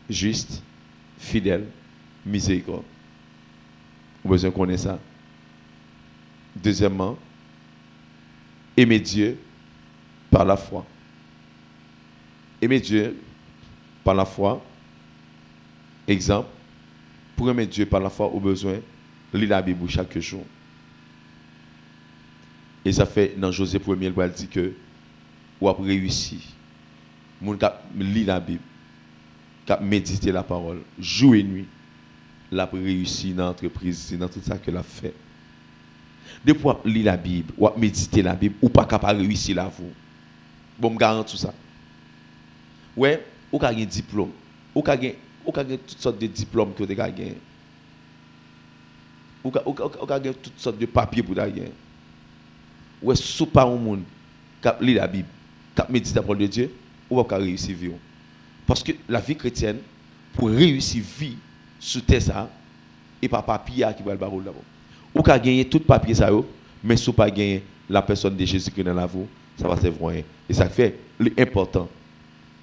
juste, fidèle, miséricorde. Vous avez besoin de connaître ça. Deuxièmement, aimer Dieu par la foi. Aimer Dieu par la foi. Exemple, pour aimer Dieu par la foi, au besoin, lire la Bible chaque jour. Et ça fait, dans José 1er, il va dire que vous avez réussi. Vous avez lu la Bible, vous avez médité la parole, jour et nuit, vous avez réussi dans l'entreprise, dans tout ça que vous avez fait. Depuis que vous avez lu la Bible, vous avez médité la Bible, vous n'êtes pas capable de réussir là vous. Bon, je garantis tout ça. Ouais, vous avez un diplôme. Vous avez toutes sortes de diplômes que vous avez gagné. Vous avez toutes sortes de papiers pour gagner. Ou est-ce que ce n'est pas un monde qui lit la Bible, qui médite la parole de Dieu, ou va réussir à vivre? Parce que la vie chrétienne, pour réussir à vivre sur terre, et pas papier qui va le barreau là-bas. Ou qu'à gagner tout papier ça, mais si vous pas gagner la personne de Jésus-Christ dans la vous, ça va servir rien. Et ça fait l'important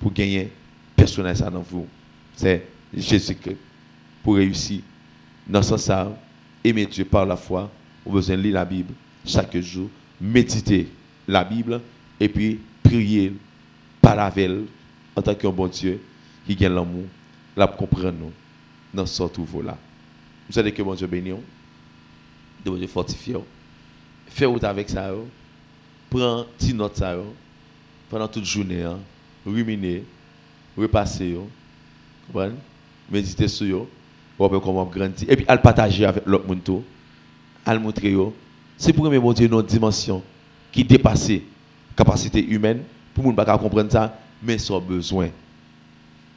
pour gagner personnel ça dans vous, c'est Jésus-Christ. Pour réussir dans ce sens, aimer Dieu par la foi, vous avez besoin de lire la Bible chaque jour, méditer la Bible et puis prier par la veille en tant qu'un bon Dieu qui gagne l'amour, la comprendre nous dans ce nouveau là. Vous savez que bon Dieu bénit, de bon Dieu fortifié. Faites route avec ça, prends petite note ça pendant toute journée, ruminer, repasser, comprenez? Méditer sur yo, voir comment grandir et puis à le partager avec l'autre monde, à le montrer yo. C'est pour aimer mon Dieu une dimension qui dépasse la capacité humaine pour ne pas comprendre ça, mais sans besoin.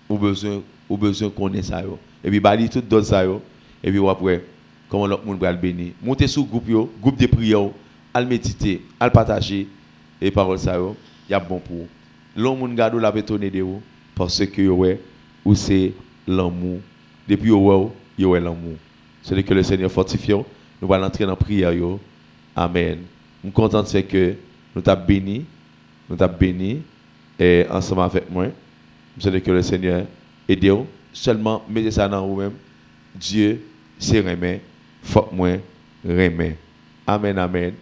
au besoin qu'on ait ça yo. Et puis bali tout d'autres ça yo. Et puis après comment l'autre monde va le bénir. Montez sur groupe de prière, al méditer, al partager et parole ça yo, y a bon pour. L'homme monde garde la bétonner de vous parce que ouais ou c'est l'amour. Depuis ouais yo est l'amour. C'est que le Seigneur fortifie. Nous allons entrer dans la prière yo. Amen. Je suis content de faire que nous t'avons béni et ensemble avec moi. Je sais que le Seigneur aide vous. Seulement mettez ça dans vous-même. Dieu c'est remet, faut moi remet. Amen, amen.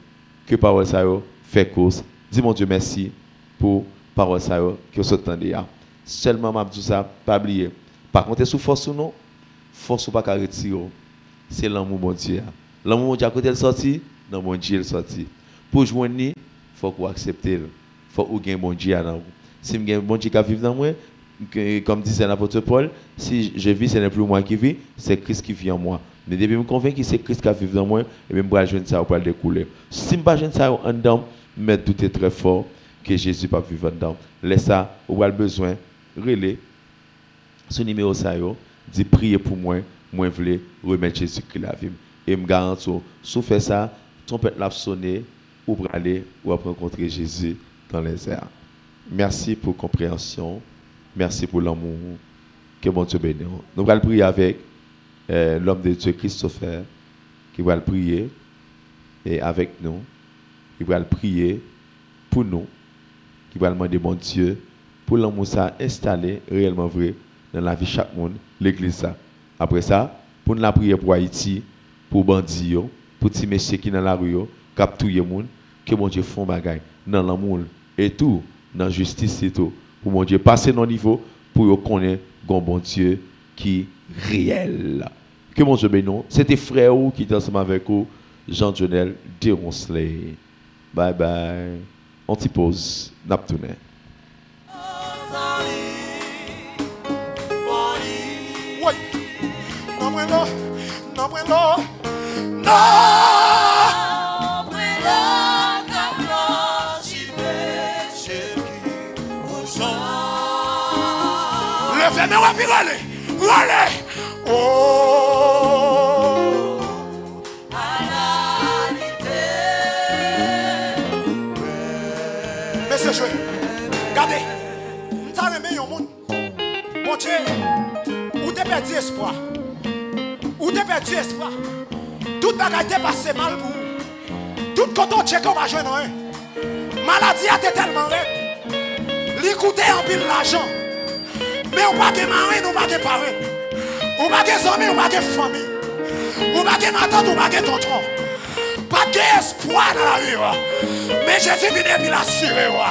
Que parole ça fait cause. Dis mon Dieu merci pour parole ça que vous entendez. Seulement m'a dit ça, pas oublier. Par contre, sous force ou non, force ou pas qu'à retirer. C'est l'amour mon Dieu. L'amour mon Dieu à côté de sorti, dans mon Dieu il sorti. Pour joindre, il faut qu'on accepte. Il faut qu'on ait bon Dieu dans vous. Si je bon Dieu qui vit dans moi, comme disait l'apôtre Paul, si je vis, ce n'est plus moi qui vis, c'est Christ qui vit en moi. Mais depuis que je me convainc que c'est Christ qui vit dans moi, et même je vais ça pour le découler. Si je ne pas ça en dedans, mais tout est très fort que Jésus pas vivre en dedans. Laisse ça, ou a besoin, relais ce numéro ça yo, dit prier pour moi, moi voulais remettre Jésus-Christ la vie. Et me garantis, si vous faites ça, trompette l'a sonner, ou pour aller ou après rencontrer Jésus dans les airs. Merci pour la compréhension. Merci pour l'amour. Que mon Dieu bénisse. Nous allons prier avec l'homme de Dieu, Christopher, qui va prier et avec nous. Il va prier pour nous. Qui va demander, mon Dieu, pour l'amour ça installé réellement vrai dans la vie de chaque monde, l'église. Après ça, pour nous la prier pour Haïti, pour bandits, pour les messieurs qui sont dans la rue, cap tout le monde, que mon Dieu font bagaille dans l'amour et tout, dans la justice et tout. Pour mon Dieu passer dans le niveau pour connaître un bon Dieu qui est réel. Que mon Dieu bénisse. C'était frère qui était ensemble avec vous, Jean-Jonel Deronsley. Bye bye. On t'y pose. Naptoune. Mais on va aller. Oh, mais c'est joué. Regardez, nous t'avons aimé un monde. Mon Dieu, où t'es perdu espoir? Où t'es perdu espoir? Toute bagaille t'est passé mal pour vous. Tout quand on check, on va jouer non. Maladie a été tellement raide. L'écouter en pile l'argent. Mais on va pas de mari, on va pas de parents. On va pas de amis, on va pas de famille. On va pas de ma tante, on va pas de tonton. Pas d'espoir dans la vie. Mais Jésus vient et il assure.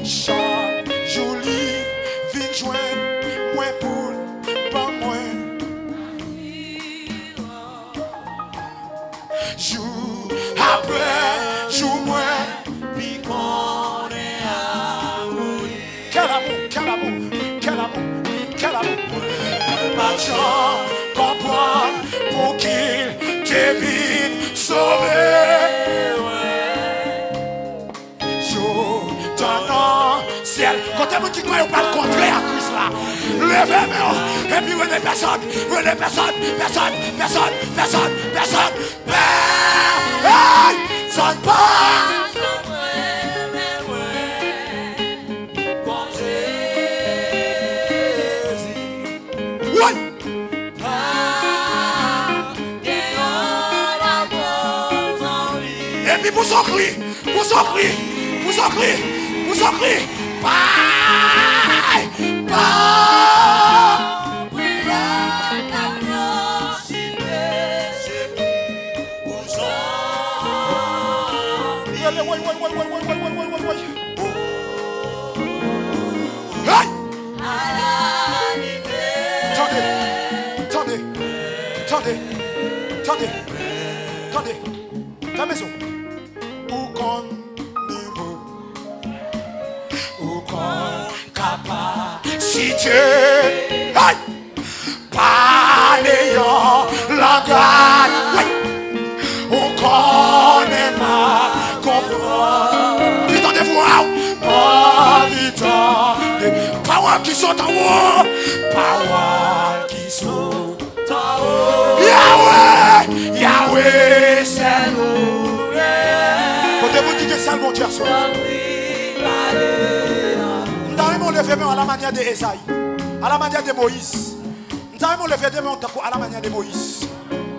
Charles, Julie, viens joindre moi pour pas moi. Jour après jour moi. Quel amour. Pas de gens comprendre pour qu'il te vienne sauver. Je t'en ciel. Quand tu qui croit pas le contraire à Christ là. Levez-moi. Et puis vous n'êtes personne. Ça ne pas. Et puis pour son cri, bye, Attendez, ta maison. Où qu'on niveau, où qu'on capacité, pas n'ayant la garde, où qu'on est mal comprendre. Putain de voir, oh putain de Paroles qui sont en haut. Paroles qui sont en haut. Yahweh, Yahweh, c'est nous. Côté vous qui est ça, mon Dieu, soir. Nous avons levé à la manière d'Esaïe, à la manière de Moïse. Nous avons levé des mains à la manière de Moïse.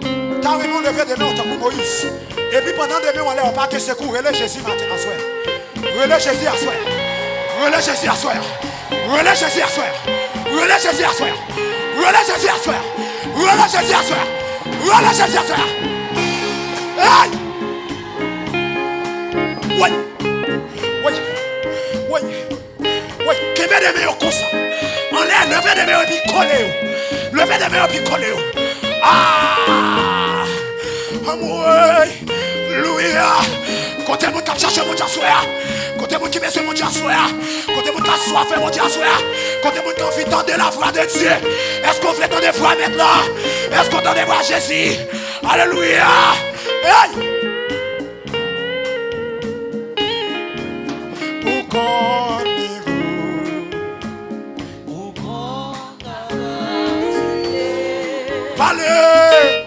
Nous avons levé des mains à Moïse. Et puis pendant des mains, on n'a pas que secours. Relais Jésus matin à soir. Relais Jésus à soir. Relais Jésus à soir. Relais Jésus à soir. Relais Jésus à soir. Relais Jésus à soir. Relais Jésus à soir. Relais Jésus à soir. Aïe! Oui. Oui. Oui. Oui. Qui met des mains comme ça? On l'air, levez des mains et puis collez. Levez des mains et puis collez. Ah! Alléluia! Côté mon cap chercher mon Dieu soir. Côté mon qui met mon Dieu soir. Côté mon qui a soif mon Dieu soir. Côté mon qui a envie d'entendre la voix de Dieu. Est-ce qu'on veut entendre la voix maintenant? Est-ce qu'on entend la voix Jésus? Alléluia! Hey! Où connaissez-vous? Où connaissez-vous? Parlez!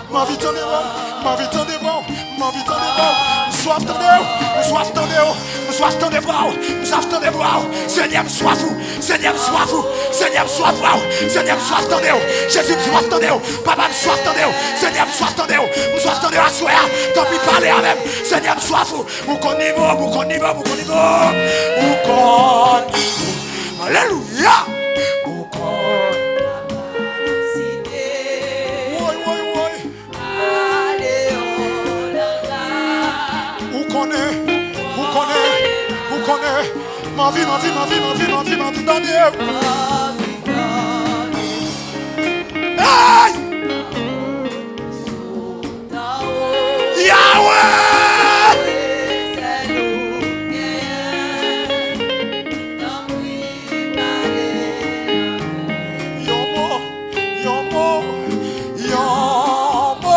Ma vie t'en est bon, ma vie t'en est bon, ma vie t'en est bon. Nous soif t'en est, nous soif t'en est, nous soif t'en est bon, nous soif t'en est bon. Seigneur, me soif vous, Seigneur, me soif vous, Seigneur, me soif vous, Seigneur, me soif t'en est, Jésus me soif t'en est, Papa me soif t'en est, Seigneur, me soif t'en est, me soif t'en est à soir. Tant pis parler à même, Seigneur, me soif vous, vous connaissez-vous, vous connaissez-vous, vous connaissez-vous, vous connaissez-vous. Alléluia. Ma vie, ma vie, ma vie, ma vie, ma vie, ma vie, dans Dieu. Aïe! Yahweh! Yomo, yomo, yomo,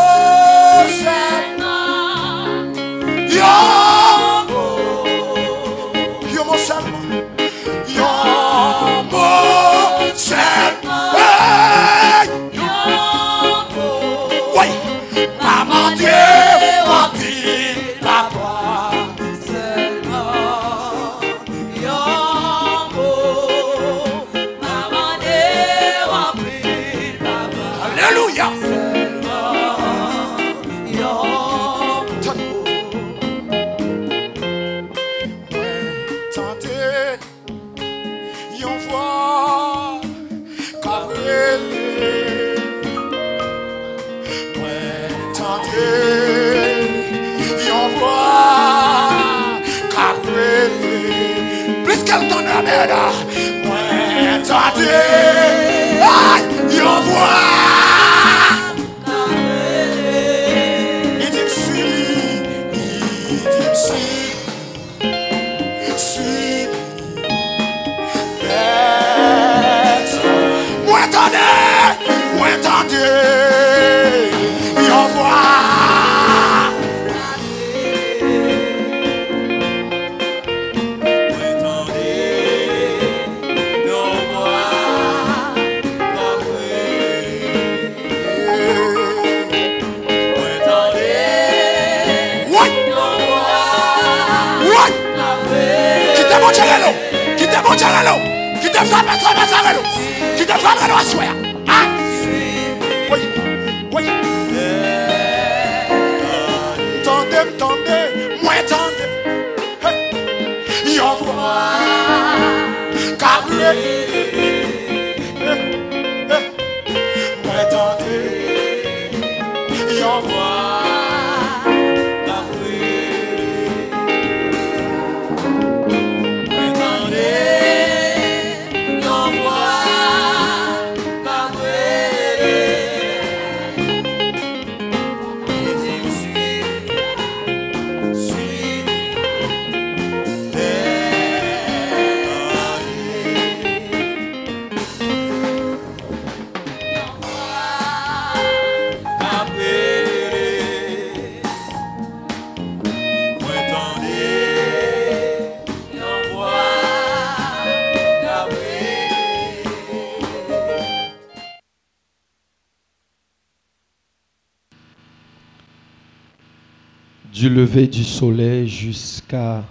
du lever du soleil jusqu'à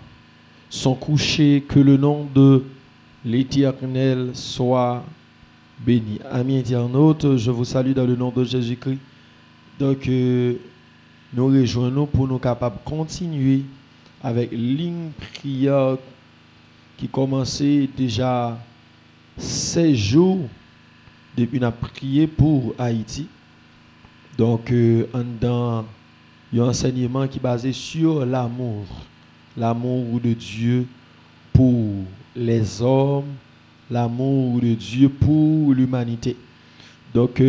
son coucher, que le nom de l'Éternel soit béni. Amis internautes, je vous salue dans le nom de Jésus-Christ. Donc, nous rejoignons pour nous capables de continuer avec ligne prière qui commençait déjà 16 jours depuis qu'on a prié pour Haïti. Donc, dans un enseignement qui est basé sur l'amour de Dieu pour les hommes, l'amour de Dieu pour l'humanité. Donc,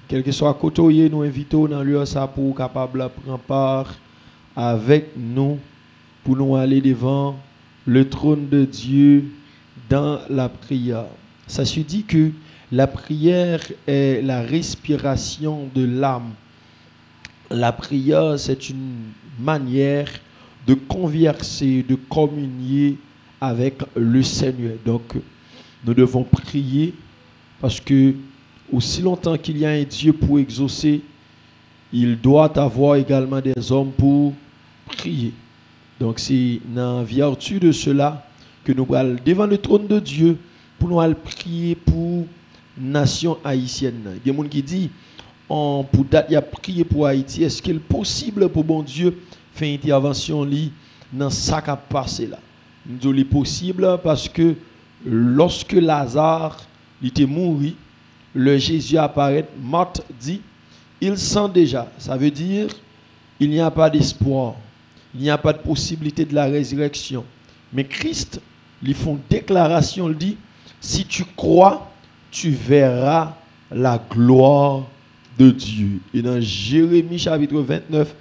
quel que soit côté, nous invitons dans l'heure ça pour capable de prendre part avec nous pour nous aller devant le trône de Dieu dans la prière. Ça se dit que la prière est la respiration de l'âme. La prière, c'est une manière de converser, de communier avec le Seigneur. Donc, nous devons prier parce que aussi longtemps qu'il y a un Dieu pour exaucer, il doit avoir également des hommes pour prier. Donc, c'est dans vertu de cela que nous allons devant le trône de Dieu pour nous aller prier pour la nation haïtienne. Il y a des gens qui disent, pour date, il a prié pour Haïti. Est-ce qu'il est possible pour bon Dieu faire une intervention dans ça qui a passé là? Nous disons c'est possible parce que lorsque Lazare était mort, le Jésus apparaît, Marthe dit, il sent déjà. Ça veut dire, il n'y a pas d'espoir. Il n'y a pas de possibilité de la résurrection. Mais Christ, ils font déclaration, il dit, si tu crois, tu verras la gloire de Dieu. Et dans Jérémie chapitre 29,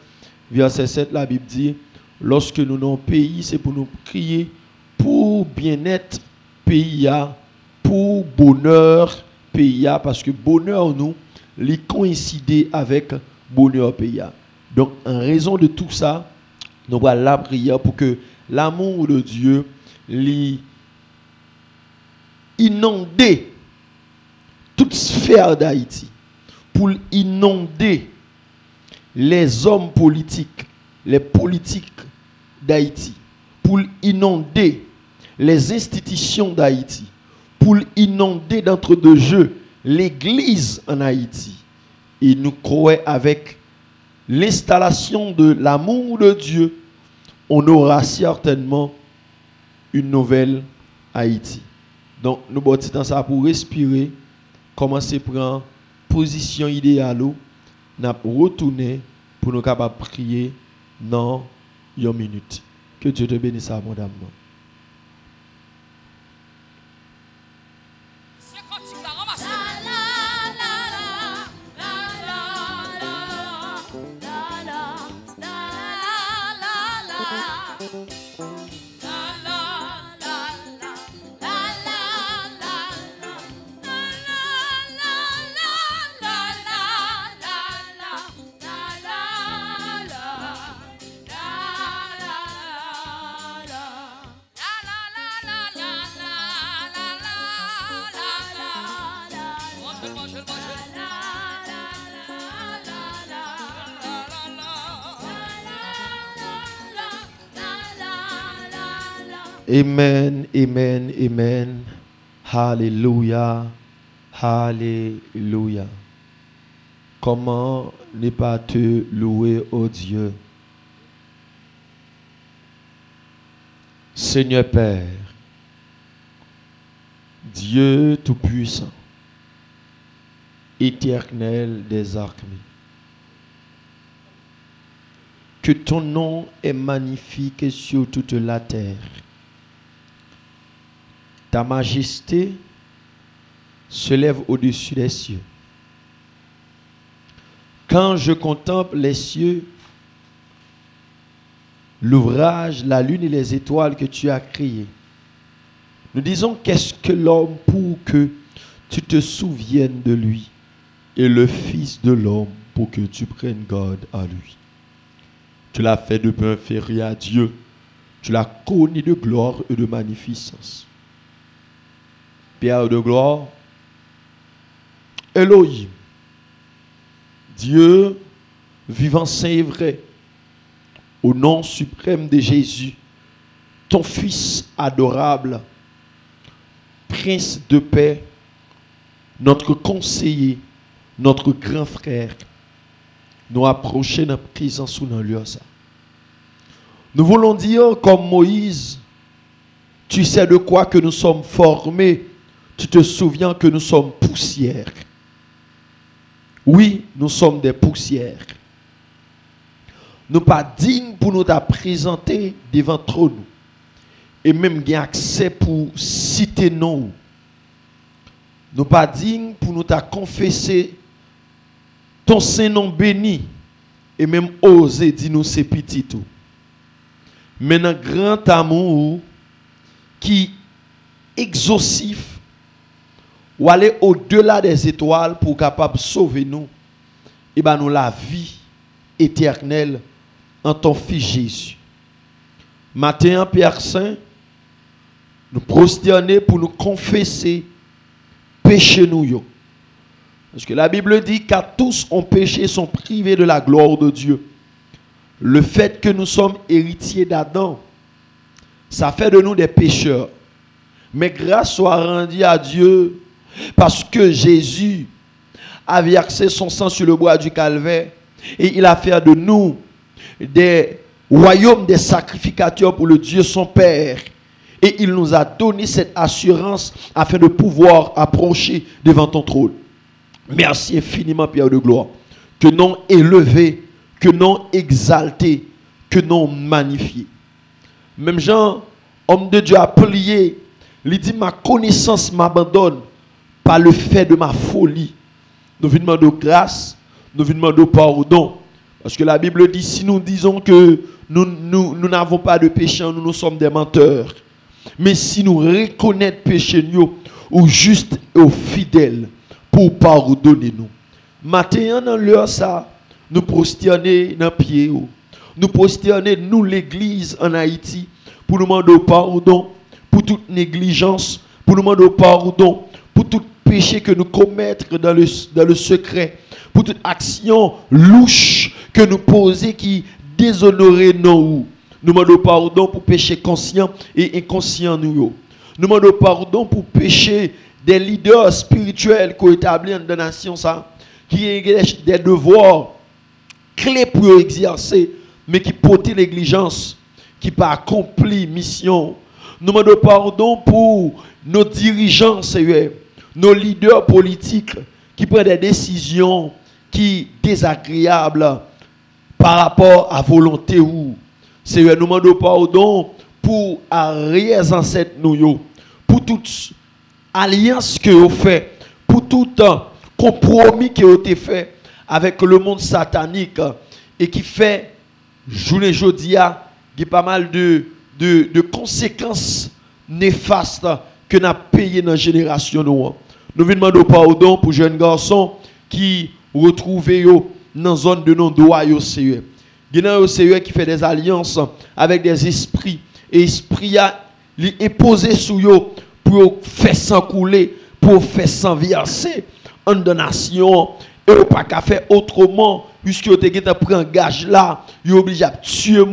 verset 7, la Bible dit, lorsque nous sommes pays, c'est pour nous crier pour bien-être pays, pour bonheur pays, parce que bonheur nous, les coïncider avec bonheur pays. Donc, en raison de tout ça, nous allons la prière pour que l'amour de Dieu inonder toute sphère d'Haïti, pour inonder les hommes politiques, les politiques d'Haïti, pour inonder les institutions d'Haïti, pour inonder d'entre deux jeux l'église en Haïti. Et nous croyons avec l'installation de l'amour de Dieu, on aura certainement une nouvelle Haïti. Donc, nous avons ça pour respirer, commencer à prendre position idéale, nous retourner pour nous capables de prier dans une minute. Que Dieu te bénisse abondamment. Amen, amen, amen. Alléluia, alléluia. Comment ne pas te louer, ô Dieu? Seigneur Père, Dieu Tout-Puissant, éternel des armées, que ton nom est magnifique sur toute la terre. Ta majesté se lève au-dessus des cieux. Quand je contemple les cieux, l'ouvrage, la lune et les étoiles que tu as créés, nous disons, qu'est-ce que l'homme pour que tu te souviennes de lui, et le Fils de l'homme pour que tu prennes garde à lui. Tu l'as fait de peu inférieur à Dieu, tu l'as connu de gloire et de magnificence. Père de gloire, au nom suprême de Jésus, ton Fils adorable, Prince de paix, notre conseiller, notre grand frère, nous approcher de notre présence ou dans le lieu. Nous voulons dire, comme Moïse, tu sais de quoi que nous sommes formés, tu te souviens que nous sommes poussière. Oui, nous sommes des poussières. Nous pas dignes pour nous présenter devant trop nous. Et même gain accès pour citer nous. Nous pas dignes pour nous confesser ton Saint-Nom béni et même oser dire nous c'est petit tout. Mais un grand amour qui exhaustif ou aller au-delà des étoiles pour capable sauver nous et ben nous la vie éternelle en ton Fils Jésus. Matin, Père Saint, nous prosterner pour nous confesser péché nous yo. Parce que la Bible dit qu'à tous ont péché sont privés de la gloire de Dieu. Le fait que nous sommes héritiers d'Adam, ça fait de nous des pécheurs. Mais grâce soit rendue à Dieu parce que Jésus a versé son sang sur le bois du calvaire et il a fait de nous des royaumes des sacrificateurs pour le Dieu son Père. Et il nous a donné cette assurance afin de pouvoir approcher devant ton trône. Merci infiniment, Père de gloire. Que non élevé, que non exalté, que non magnifié. Même Jean, homme de Dieu, a plié. Il dit, ma connaissance m'abandonne par le fait de ma folie. Nous venons demander grâce, nous venons demander pardon. Parce que la Bible dit, si nous disons que nous n'avons pas de péché, nous sommes des menteurs. Mais si nous reconnaissons péché, nous, ou juste et au fidèle, pour pardonner nous. Maintenant, dans l'heure ça, nous prosterner dans le pied. Nous prosterner, nous, l'église en Haïti, pour nous demander pardon, pour toute négligence, pour nous demander pardon, pour tout péché que nous commettons dans le secret, pour toute action louche que nous posons qui déshonorait nous. Nous demandons pardon pour péché conscient et inconscient nous. Nous demandons pardon pour péché des leaders spirituels qui ont établi dans la nation ça, qui ont des devoirs clés pour exercer, mais qui portent négligence, qui pas accompli mission. Nous demandons pardon pour nos dirigeants, nos leaders politiques qui prennent des décisions qui sont désagréables par rapport à volonté ou. Seigneur, nous demandons pardon pour arrière ancêtres nous, pour toute alliance que vous fait, pour tout compromis que vous avez fait avec le monde satanique et qui fait journée jodia, il y a pas mal de conséquences néfastes que nous avons payées dans la génération. Nous demandons pardon pour jeunes garçons qui retrouvent dans la zone de non-droit. Il y a un Seigneur qui fait des alliances avec des esprits. Et l'esprit a imposé sur eux pour faire sans couler, pour faire sans verser en donation. Et on ne peut pas faire autrement, puisque vous avez pris un gage là, vous êtes obligé de tuer les gens,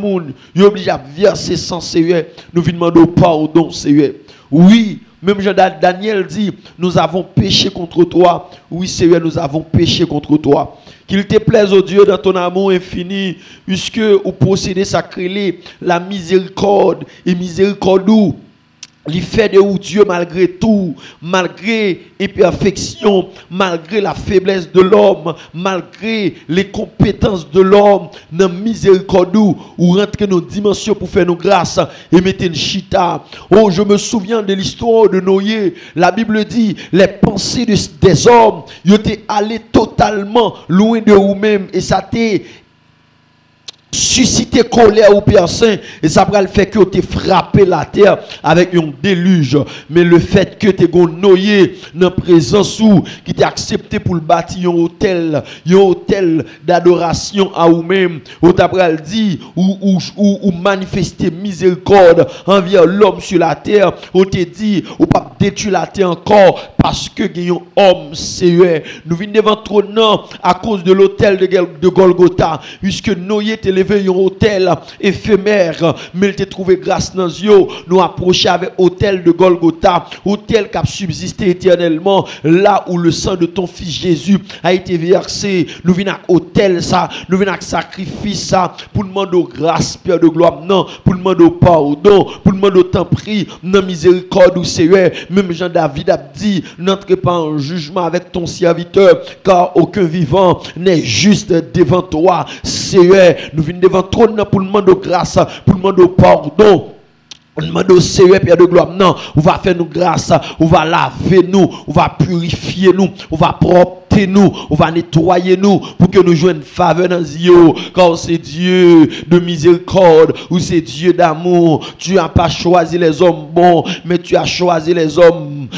vous êtes obligé de verser sans Seigneur. Nous venons demander pardon, Seigneur. Oui, même Daniel dit, nous avons péché contre toi. Oui, Seigneur, nous avons péché contre toi. Qu'il te plaise, oh Dieu, dans ton amour infini, puisque vous possédez sacré la miséricorde et miséricorde. Il fait de vous Dieu malgré tout, malgré l'imperfection, malgré la faiblesse de l'homme, malgré les compétences de l'homme, dans la miséricorde ou rentrer nos dimensions pour faire nos grâces et mettre une chita. Oh, je me souviens de l'histoire de Noé. La Bible dit, les pensées des hommes, ils étaient allés totalement loin de vous-même et ça t'est susciter colère au Père Saint et ça va le fait que tu frappé la terre avec un déluge. Mais le fait que tu es noyé dans la présence ou qui t'a accepté pour le bâtir un hôtel d'adoration à vous-même, ou t'as dit ou manifester miséricorde envers l'homme sur la terre, ou te dit ou pas détruire la terre encore parce que gagnons homme Seigneur nous venons devant trône à cause de l'autel de Golgotha puisque Noé t'est levé un autel éphémère mais il t'a trouvé grâce dans Dieu nous approcher avec autel de Golgotha autel qui a subsisté éternellement là où le sang de ton fils Jésus a été versé nous venons à autel ça nous venons à sacrifice ça pour demander grâce Père de gloire non pour demander pardon pour demander tant prix non miséricorde ou Seigneur même Jean David a dit n'entre pas en jugement avec ton serviteur car aucun vivant n'est juste devant toi Seigneur nous venons devant trône pour demander grâce pour demander pardon. On demande au Seigneur, Père de gloire, non, on va faire nous grâce, on va laver nous, on va purifier nous, on va propter nous, on va nettoyer nous pour que nous jouions une faveur dans Dieu, car c'est Dieu de miséricorde ou c'est Dieu d'amour. Tu n'as pas choisi les hommes bons, mais tu as choisi les hommes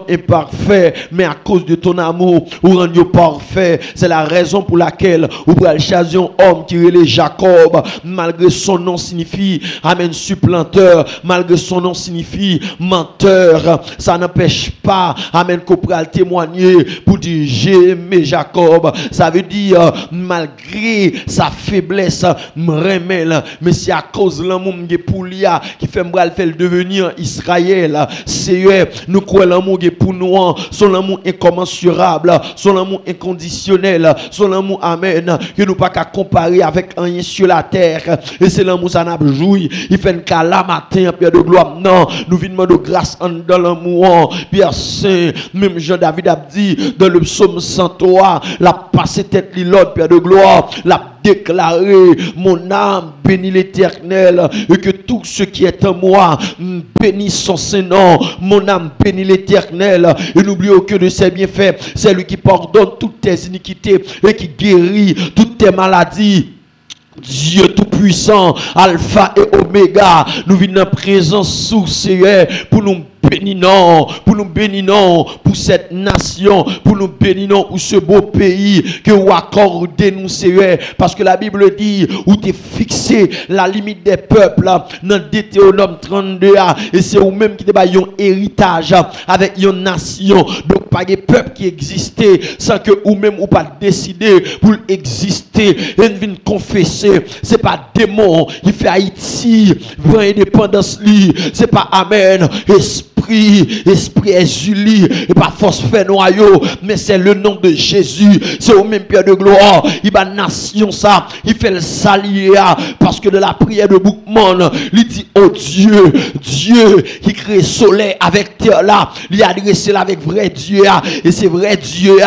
imparfaits, mais à cause de ton amour, ou rendre parfait. C'est la raison pour laquelle vous pouvez choisir un homme qui est Jacob, malgré son nom signifie, amen, supplanteur. Malgré son nom signifie menteur, ça n'empêche pas, amen, qu'on pourra témoigner pour dire j'ai aimé Jacob. Ça veut dire malgré sa faiblesse, mais c'est à cause de l'amour pour lui qui fait devenir Israël. Seigneur, nous croyons l'amour pour nous, son amour incommensurable, son amour inconditionnel, son amour, amen, que nous pas qu'à comparer avec rien sur la terre. Et c'est l'amour ça n'a joui, il fait une calamité. Père de gloire, non, nous venons de grâce dans l'amour, Père Saint, même Jean-David a dit dans le psaume 103, la passé tête l'autre, Père de gloire, la déclaré, mon âme bénit l'Éternel, et que tout ce qui est en moi bénit son Saint-Nom, mon âme bénit l'Éternel, et n'oublie aucun de ses bienfaits, c'est lui qui pardonne toutes tes iniquités, et qui guérit toutes tes maladies. Dieu Tout-Puissant, Alpha et Oméga, nous venons en présence sous Seigneur pour nous bénissons pour cette nation, pour nous bénissons pour ce beau pays que vous accordez nous Seigneur, parce que la Bible dit où tu es fixé la limite des peuples dans Deutéronome 32 et c'est vous-même qui avez un héritage avec une nation, donc pas des peuples qui existaient sans que vous-même ou pas décider pour exister et nous venons confesser, c'est pas démon il fait Haïti, vraie indépendance lui, c'est pas amen, esprit exuli et pas force fait noyau, mais c'est le nom de Jésus, c'est au même Père de gloire, il va nation ça, il fait le salier parce que de la prière de Boukman, il dit oh Dieu qui crée soleil avec terre là, il a adressé là avec vrai Dieu et c'est vrai Dieu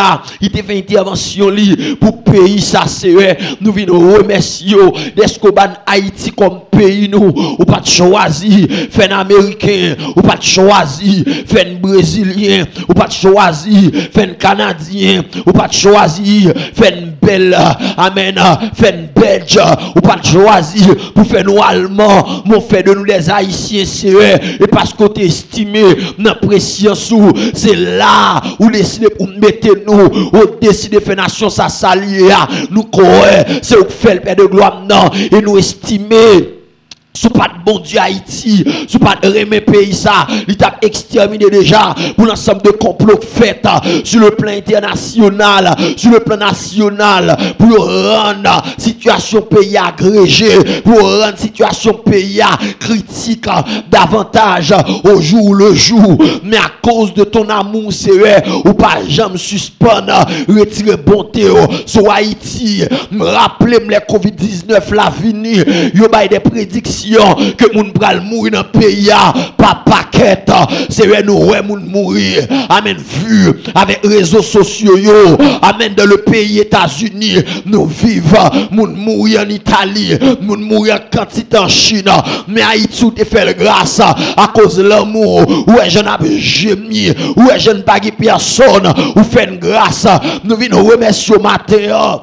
il te fait intervention pour pays ça c'est nous venons remercier d'Escoban Haïti comme pays nous, ou pas choisi fait un américain, ou pas choisi fait un brésilien, ou pas choisi fait un canadien, ou pas choisi fait un belle amen, fait un belge, ou pas choisi pour faire nous allemands, mon fait de nous les haïtiens c'est et parce qu'on t'estimé dans préscience c'est là où décider pour mettre nous, ou décider faire nation ça s'allier nous croyons c'est où fait le Père de gloire non et nous estimer sous pas de bon Dieu Haïti, sous pas de remet pays ça, il t'a exterminé déjà pour l'ensemble de complots faits sur le plan international, sur le plan national, pour rendre situation pays agrégée, pour rendre situation pays critique davantage au jour le jour. Mais à cause de ton amour, c'est ou pas jamais suspendre, retirer bonté sur Haïti, me rappeler les Covid-19 la venir, yo bay des prédictions que moun pral mourir dans le pays pas paquet c'est vrai nous ouais moun mourir amen vu avec réseaux sociaux yo amen dans le pays États-Unis nous vivons moun mourir en Italie moun mourir en quantité en Chine mais Haïti te fait grâce à cause de l'amour ouais j'en ai gémi ouais je ne pas personne ou fait une grâce nous venons remercier au matin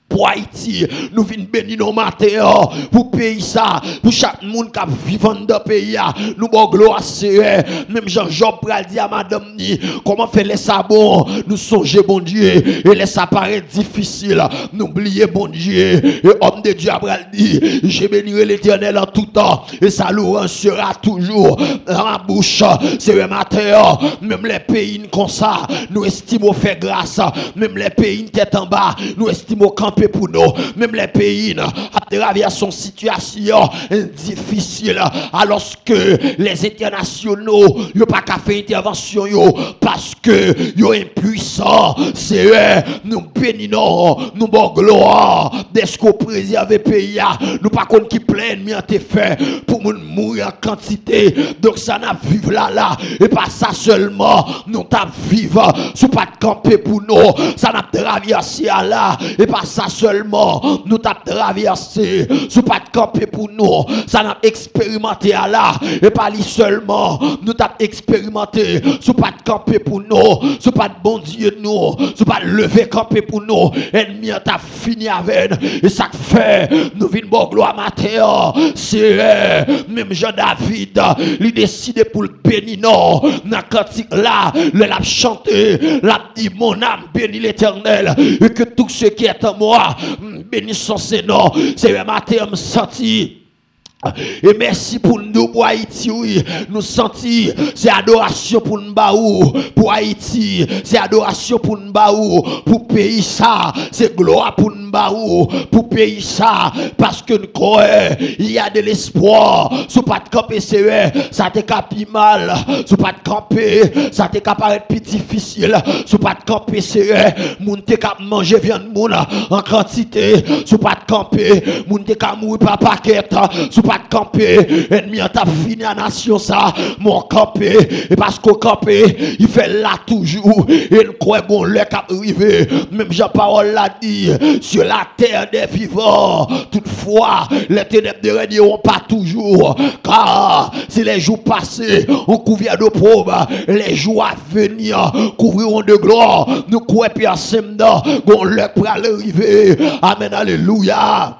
pour pour Haïti. Nous venons bénir nos matins pour pays ça, pour chaque monde qui vit dans le pays. Nous bon gloire Seigneur. Même Jean-Job pral dit à madame ni comment faire les sabots. Nous songer bon Dieu et les ça paraît difficile. N'oubliez bon Dieu et homme de Dieu pral dit je bénirai l'Éternel en tout temps et sa louange sera toujours dans ma bouche. C'est le matin, même les pays comme ça, nous estimons faire grâce. Même les pays tête en bas, nous estimons camper pour nous. Même les pays à travers son situation difficile, alors que les internationaux n'ont pas qu'à faire intervention parce que ils sont impuissants. C'est eux, nous bénissons, nous bon gloire, dès qu'on préserve le pays, nous pas qu'on qui plaît, mais en fait pour nous mourir en quantité. Donc ça n'a vivre là, et pas ça seulement, nous t'a vivre, sous pas de camper pour nous, ça n'a traversé là, et pas ça seulement, nous t'a traversé, sous pas de camper pour nous, ça n'a expérimenté là, et pas lui seulement, nous t'a expérimenté, sous pas de camper pour nous, sous pas de bon Dieu nous, sous pas de lever camper pour nous, ennemi t'a fini avec, et ça fait, nous venons bon gloire matin, c'est même Jean-David, il décide pour le bénir, non, dans cantique là, le l'a chanté, l'a dit mon âme bénit l'Éternel, et que tout ce qui est en moi bénit son Seigneur. C'est le matin me senti. Et merci pour nous, pour Haïti, oui. Nous sentir, c'est adoration pour nous, pour Haïti, c'est adoration pour nous, pour pays ça, c'est gloire pour nous, pour pays ça, parce que nous croyons, il y a de l'espoir. Si pas de camper, c'est ça te capi mal. Si pas de camper, ça te paraît plus difficile. Si pas de camper, c'est moun te cap manger viande moun en quantité. Si pas de camper, moun te cap mourir par paquet. Pas de camper, ennemi t'a fini à nation ça, mon camper, et parce qu'au camper, il fait là toujours, et nous croyons bon le cap arrivé, même Jean-Parole l'a dit, sur la terre des vivants, toutefois, les ténèbres ne régneront pas toujours, car si les jours passés, on couvert de pauvres, les jours à venir, couvriront de gloire, nous croyons puis ensemble, bon le pour arriver, amen, alléluia.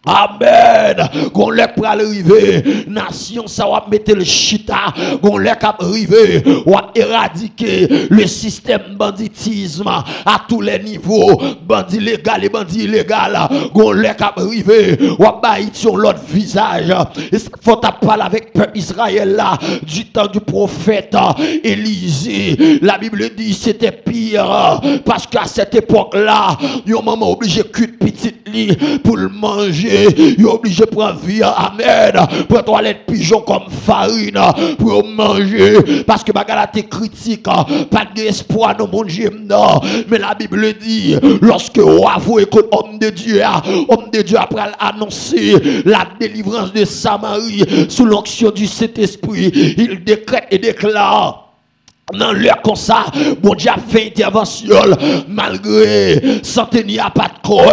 Amen. Gon lek pour arriver, nation ça va mettre le chita, gon lek arriver, va éradiquer le système banditisme à tous les niveaux, bandit légal et bandit illégal. Gon lek arriver, va bailler sur l'autre visage. Et faut parler avec peuple Israël là du temps du prophète Élisée. La Bible dit c'était pire parce qu'à cette époque là, yon maman obligé de cuire petite lit pour le manger. Il est obligé de prendre viande, amen, pour toilette pigeon comme farine, pour manger, parce que bagala te critique, pas d'espoir dans mon Dieu, non. Mais la Bible dit, lorsque vous écoutez homme de Dieu après annoncer la délivrance de Samarie sous l'onction du Saint-Esprit, il décrète et déclare. Dans l'heure comme ça, bon Dieu a fait intervention malgré santé n'y a pas de croix,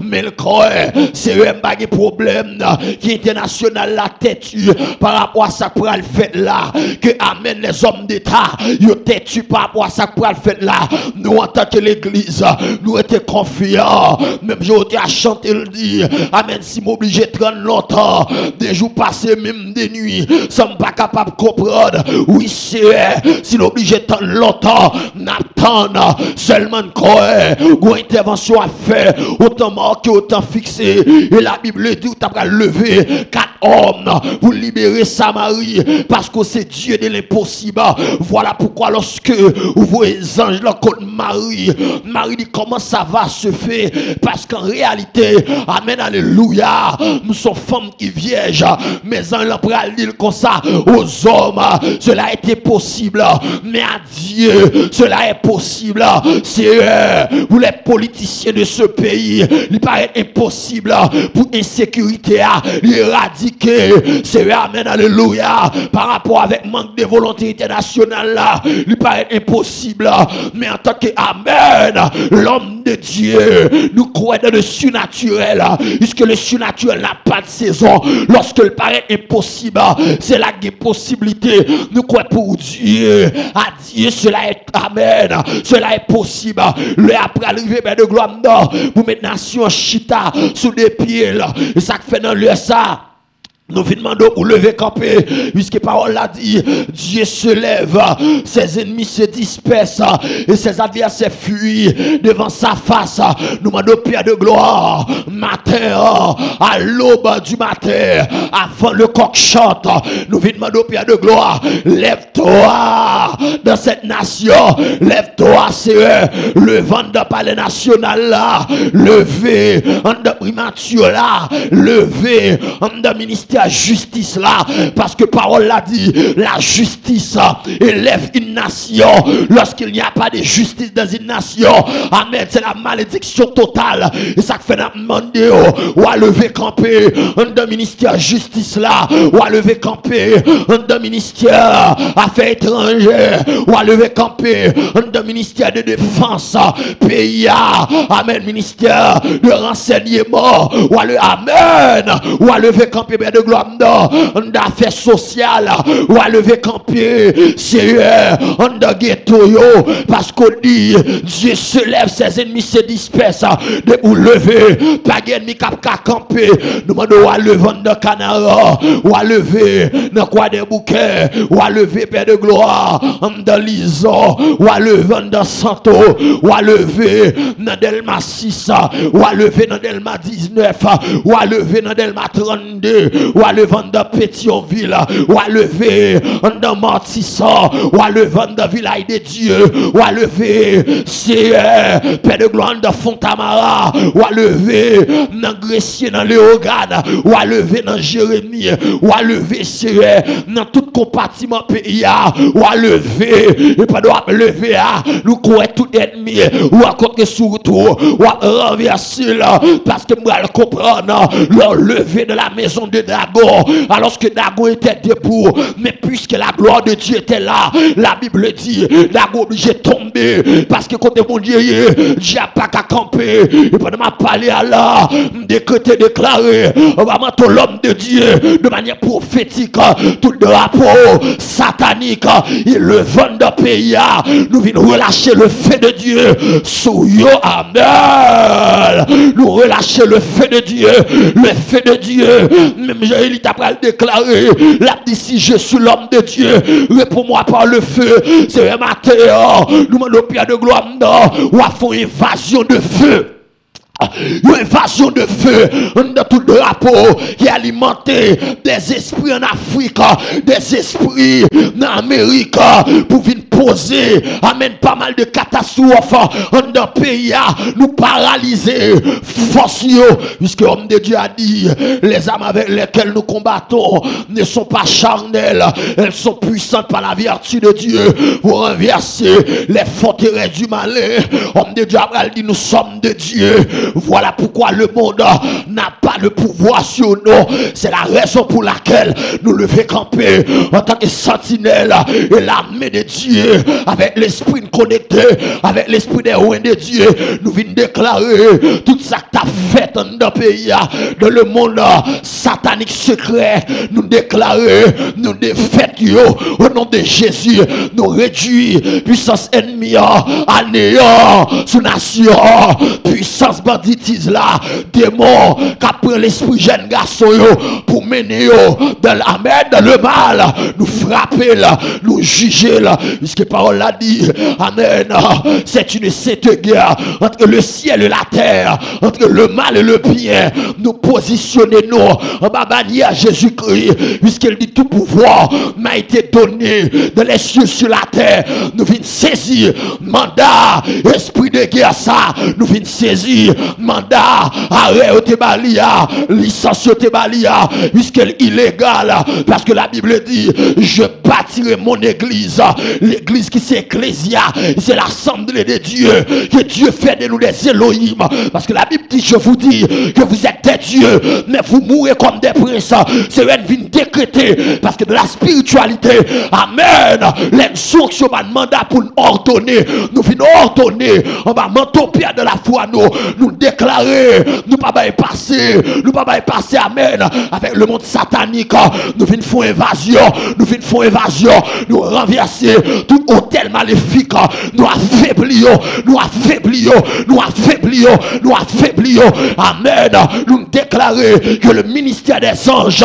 mais le croix c'est un bagage problème qui est international la tête par rapport à ça pour le fait là que amène les hommes d'État yo têtu par rapport à ça pour le fait là. Nous en tant que l'église nous étions confiants, même j'ai été à chanter le dire amen. Si m'obligé de prendre longtemps des jours passés même des nuits sans pas capable de comprendre, oui c'est si obligé de temps longtemps, n'attendre seulement quoi, une intervention à faire, autant marqué, autant fixé. Et la Bible dit, tu as levé 4 hommes pour libérer Samarie, parce que c'est Dieu de l'impossible. Voilà pourquoi lorsque vous voyez les anges là contre Marie, Marie dit comment ça va se faire, parce qu'en réalité, amen, alléluia, nous sommes femmes qui vierges, mais en l'empereur dit comme ça aux hommes, cela a été possible, mais à Dieu, cela est possible. C'est pour les politiciens de ce pays, il paraît impossible pour l'insécurité à l'éradiquer. C'est amen, alléluia. Par rapport avec manque de volonté internationale là, il paraît impossible. Mais en tant que amen, l'homme de Dieu, nous croyons dans le surnaturel, puisque le surnaturel n'a pas de saison. Lorsque il paraît impossible, c'est la possibilité. Nous croyons pour Dieu. À Dieu, cela est amen. cela est possible. Le après arriver de gloire pour mettre nation chita sous des pieds là. Et ça fait dans le ça. Nous demandons pour lever camper, puisque parole l'a dit, Dieu se lève, ses ennemis se dispersent, et ses adversaires fuient devant sa face. Nous demandons Pierre de gloire, matin, à l'aube du matin, avant le coq chante, nous demandons Pierre de gloire, lève-toi dans cette nation, lève-toi, c'est le vent de palais national là, levé en de primature là, levé en de ministère justice là, parce que parole l'a dit, la justice élève une nation. Lorsqu'il n'y a pas de justice dans une nation, amen, c'est la malédiction totale. Et ça fait demander ou à lever camper un ministère justice là, ou à lever camper un ministère affaires étrangères, ou à lever camper un ministère de défense pays, amen, ministère de renseignement, ou à lever camper de gloire d'affaires sociales, ou à lever camper Seigneur en de ghetto parce qu'on dit Dieu se lève, ses ennemis se dispersent. De vous lever pas ennemi cap camper, nous demandons à lever de canard, ou à lever dans quoi des bouquets, ou à lever Père de gloire en de Lison, ou à lever dans Santo, ou à lever dans Delma 6, ou à lever dans Delma 19, ou à lever dans Delma 32, ou à lever dans Pétionville, ou à lever dans Mortissant, ou à lever dans Village de Dieu, ou à lever c'est Père de gloire dans Fontamara, ou à lever dans Grecier, dans Léogane, ou à lever dans Jérémie, ou à lever c'est dans tout compartiment pays, ou à lever, et pas doit lever, nous courons tout ennemi, ou à côté surtout, ou à renverser là, parce que moi je comprends, leur lever de la maison de Dagon, alors que Dagon était debout, mais puisque la gloire de Dieu était là, la Bible dit, Dagon obligé de tomber, parce que côté mon Dieu, Dieu n'a pas qu'à camper, et pendant ma parler à là, décréter, déclarer, on va mettre l'homme de Dieu, de manière prophétique, tout drapeau satanique, et le vent de pays, nous venons relâcher le feu de Dieu, sous yo, amen, nous relâcher le feu de Dieu, même Jérémie t'a pas déclaré, là d'ici je suis l'homme de Dieu, réponds-moi par le feu, c'est un matin, nous demandons Pierre de gloire, ou à fond évasion de feu. Une invasion de feu dans tout drapeau qui a alimenté des esprits en Afrique, des esprits en Amérique pour venir poser, amène pas mal de catastrophes dans le pays, nous paralyser, force, puisque l'homme de Dieu a dit, les âmes avec lesquelles nous combattons ne sont pas charnelles, elles sont puissantes par la vertu de Dieu pour renverser les forteresses du malin. L'homme de Dieu a dit, nous sommes de Dieu. Voilà pourquoi le monde n'a pas le pouvoir sur nous. C'est la raison pour laquelle nous levons camper en tant que sentinelle et l'armée de Dieu, avec l'esprit connecté, avec l'esprit des rois de Dieu. Nous venons déclarer tout ça que tu as fait dans le pays, dans le monde satanique secret. Nous déclarer, nous défaitons au nom de Jésus. Nous réduisons puissance ennemie à néant sous nation, puissance banditise là, démon qui prend l'esprit jeune garçon pour mener dans la mer, dans le mal, nous frapper là, nous juger là, puisque parole l'a dit, amen, c'est une sainte guerre entre le ciel et la terre, entre le mal et le bien. Nous positionnons en bas bannière Jésus-Christ, puisqu'il dit tout pouvoir m'a été donné dans les cieux sur la terre. Nous venons saisir mandat, esprit de guerre ça, nous venons saisir mandat, arrêt au Tébalia, licence au Tébalia, puisqu'elle est illégale, parce que la Bible dit, je bâtirai mon église, l'église qui c'est ecclésia, c'est l'assemblée de Dieu, que Dieu fait de nous des Elohim, parce que la Bible dit, je vous dis, que vous êtes des dieux, mais vous mourrez comme des princes, c'est une vie décrétée, parce que de la spiritualité, amen, l'instruction va mandat pour nous ordonner, nous venons ordonner, on va monter au pied de la foi, nous déclarer, nous pas passer, amen, avec le monde satanique, nous venons faire invasion, nous renverser tout hôtel maléfique, nous affaiblissons, nous affaiblissons, nous affaiblissons, nous affaiblissons. Amen. Nous déclarons que le ministère des anges,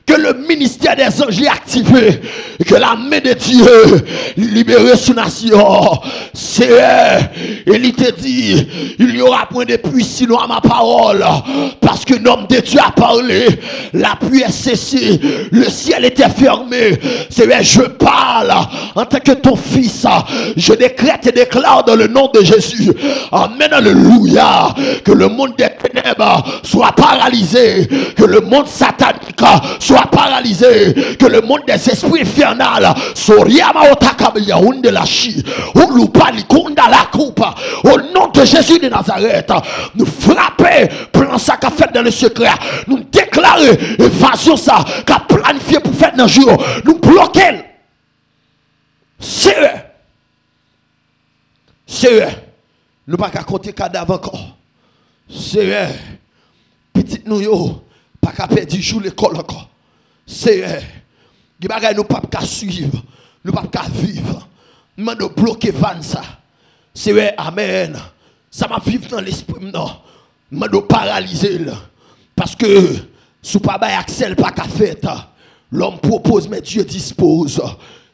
que le ministère des anges est activé, que la main de Dieu libère son nation. C'est et il te dit, il n'y aura point de pluie sinon à ma parole, parce que l'homme de Dieu a parlé, la pluie est cessée, le ciel était fermé. C'est je parle en tant que ton fils, je décrète et déclare dans le nom de Jésus, amen, alléluia, que le monde des ténèbres soit paralysé, que le monde satanique soit paralysé, que le monde des esprits infernales soit au nom de Jésus de Nazareth. Nous frapper plan ça qu'a fait dans le secret, nous déclarer évasion ça qu'a planifié pour faire dans le jour, nous bloquer. C'est eux. Nous pas qu'à compter cadavre encore. C'est eux. Petit nous yo pas qu'à perdre du jour l'école encore. C'est eux. Des bagages nous pas qu'à suivre, nous pas qu'à vivre. Nous de bloquer van ça. C'est eux. Amen. Ça m'a vivre dans l'esprit non. Nous de paralyser là. Parce que sous pas bail accès pas qu'à faire. L'homme propose mais Dieu dispose.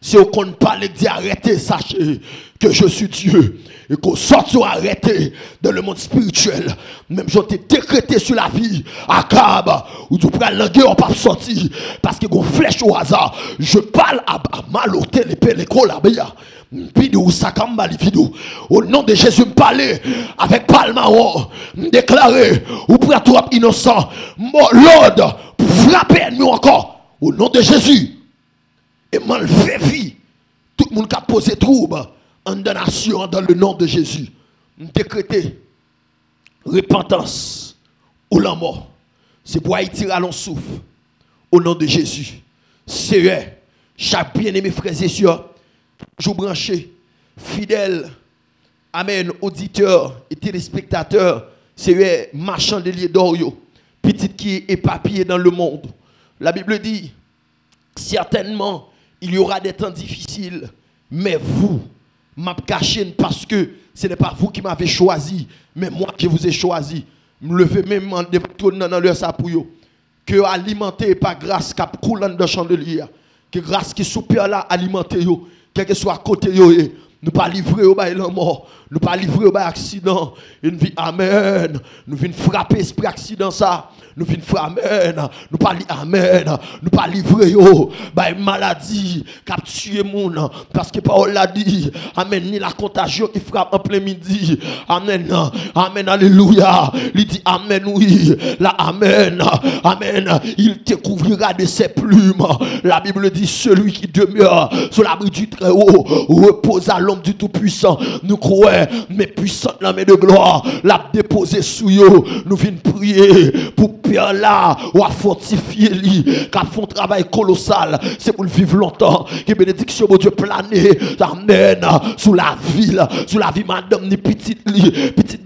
Si on compte parler, dit arrêtez, sachez que je suis Dieu. Et qu'on sorte arrêter dans le monde spirituel. Même j'en ai décrété sur la vie. Akab, où tu prends l'anguille, on pas sortir. Parce que qu'on flèche au hasard. Je parle à Maloté, l'école à Béa. Vidéo, Sakamba, les vidéos. Au nom de Jésus, me parler avec Palmaron. Me déclarer, ou pour être trop innocent. L'ordre pour frapper nous encore. Au nom de Jésus. Et mal fait vie. Tout le monde qui a posé trouble en nation dans le nom de Jésus. Décréter repentance ou la mort. C'est pour Haïti à l'on souffle. Au nom de Jésus. C'est chaque bien-aimé frères et sœurs, toujours branché, fidèle, amen, auditeurs et téléspectateurs, c'est marchand de lieux d'or, petit qui est éparpillé dans le monde. La Bible dit, certainement, il y aura des temps difficiles, mais vous, m'a caché parce que ce n'est pas vous qui m'avez choisi, mais moi qui vous ai choisi. Me lever même dans leur sapouyo. Que alimenter par grâce qui coule dans le chandelier. Que grâce qui soupire là alimenter yo. Quel que soit à côté yo. Nous pas livrer au bail la mort. Nous pas livrer au bail accident. Une vie amen. Nous venons frapper esprit accident ça. Nous venons frapper amen. Nous pas amen. Nous pas livrer yo bail maladie qui a tué moun parce que parole l'a dit. Amen, ni la contagion qui frappe en plein midi. Amen. Amen, alléluia. Il dit amen oui. La amen. Amen. Il te couvrira de ses plumes. La Bible dit celui qui demeure sous l'abri du Très-Haut repose à l'homme du Tout-Puissant. Nous croyons, mais puissante la main de gloire, l'a déposé sous yo. Nous venons prier pour Père là, ou à fortifier lui, qui a fait un travail colossal. C'est pour le vivre longtemps. Que bénédiction, mon Dieu, planer, amen, sous la vie, madame, ni petite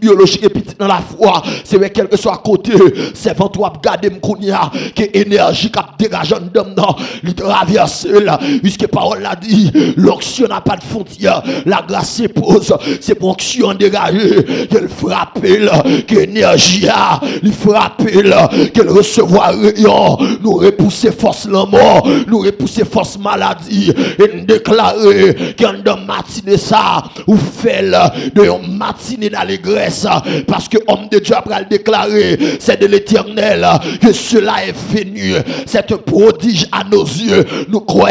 biologique et petite dans la foi. C'est vrai, quel que soit à côté, c'est vent toi, garder m'kounia, que énergie qui a dégagé un homme, il traverse là, puisque parole l'a dit, l'onction n'a pas de frontière. La grâce s'impose, c'est pour onction dégagée, qu'elle frappe là, qu'énergie a, il frappe là, qu'elle recevoir rayon, nous repousser force la mort, nous repousser force maladie, et nous déclarer qu'en dans matinée ça, ou fait de matinée d'allégresse, parce que homme de Dieu après le déclarer, c'est de l'Éternel que cela est venu, c'est un prodige à nos yeux, nous croyons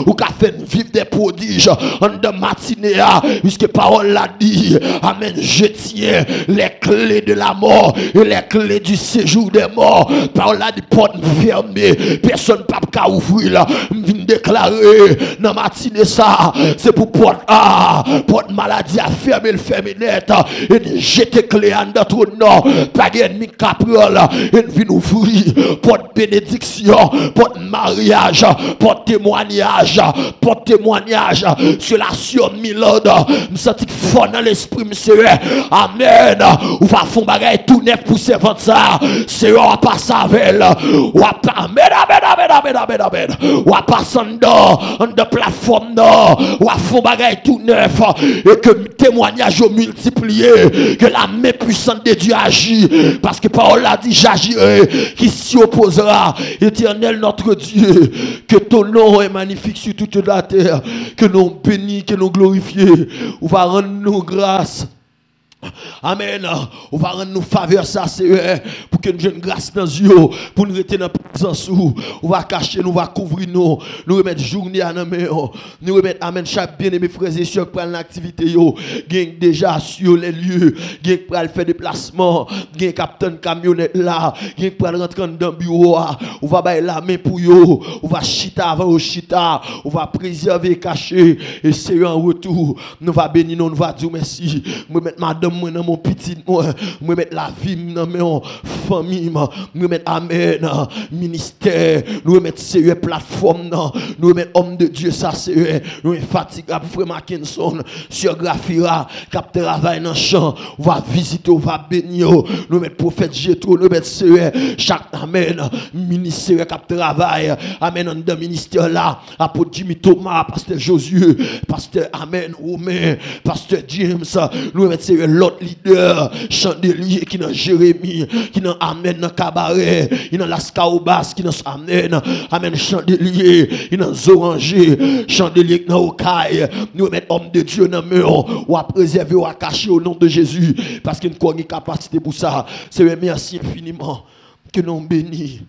ou qu'a fait vivre des prodiges en de matinée, puisque parole l'a dit, amen, je tiens les clés de la mort et les clés du séjour des morts. Parole l'a dit, porte fermée, personne ne peut ouvrir là, déclarer dans matinée ça, c'est pour porte maladie à fermer le net et jeter clé dans ton nom, pas d'ennemi capriole, et vient ouvrir porte bénédiction, porte mariage, porte témoignage sur la Sion Milord. Me senti fort dans l'esprit, monsieur. Amen. Ou va faire bagay tout neuf pour servant ça. C'est on passe avec. Ou amen. Ou passe en de plateforme non. Ou faire bagay tout neuf et que témoignage multiplié, que la main puissante de Dieu agit, parce que parole a dit j'agirai, qui s'y opposera. Éternel notre Dieu, que ton nom est magnifique sur toute la terre, que nous bénis, que nous glorifions, on va rendre nous grâce. Amen. On va rendre nous faveur ça, c'est pour que nous ayons grâce dans les yeux, pour nous rester dans la présence. On va cacher, nous va couvrir nous remettre journée à nos mains, nous remettre, amen, chaque bien-aimé frères et sœurs qui prennent l'activité, gagne déjà sur les lieux, gagne pour faire des placements, gagne capitaine camionnette là, gagne pour rentrer dans le bureau, on va bailler la main pour eux, on va chita avant au chita, on va préserver, cacher, et c'est en retour, nous va bénir, nous va dire merci, nous mettre madame moi dans mon petit moi me mettre la vie dans mon famille me mettre amen ministère nous mettre sérieux plateforme nous mettre homme de Dieu ça c'est nous infatigable frère Mackinson sur Graphira cap travail dans champ on va visiter on va bénir nous mettre prophète Jétro nous mettre sérieux chaque amen ministère cap travail amen dans ministère là apôtre Jimmy Thomas pasteur Josué pasteur amen Romain pasteur James nous mettre sérieux l'autre leader, chandelier qui dans Jérémie, qui dans Amen dans cabaret, qui dans Las Caobas, qui dans Amen chandelier, qui dans Zoranger, chandelier qui dans Okaï. Nous mettons homme de Dieu dans le mur, ou à préserver, ou à cacher au nom de Jésus, parce qu'il nous a une capacité pour ça. C'est merci infiniment que nous bénissons,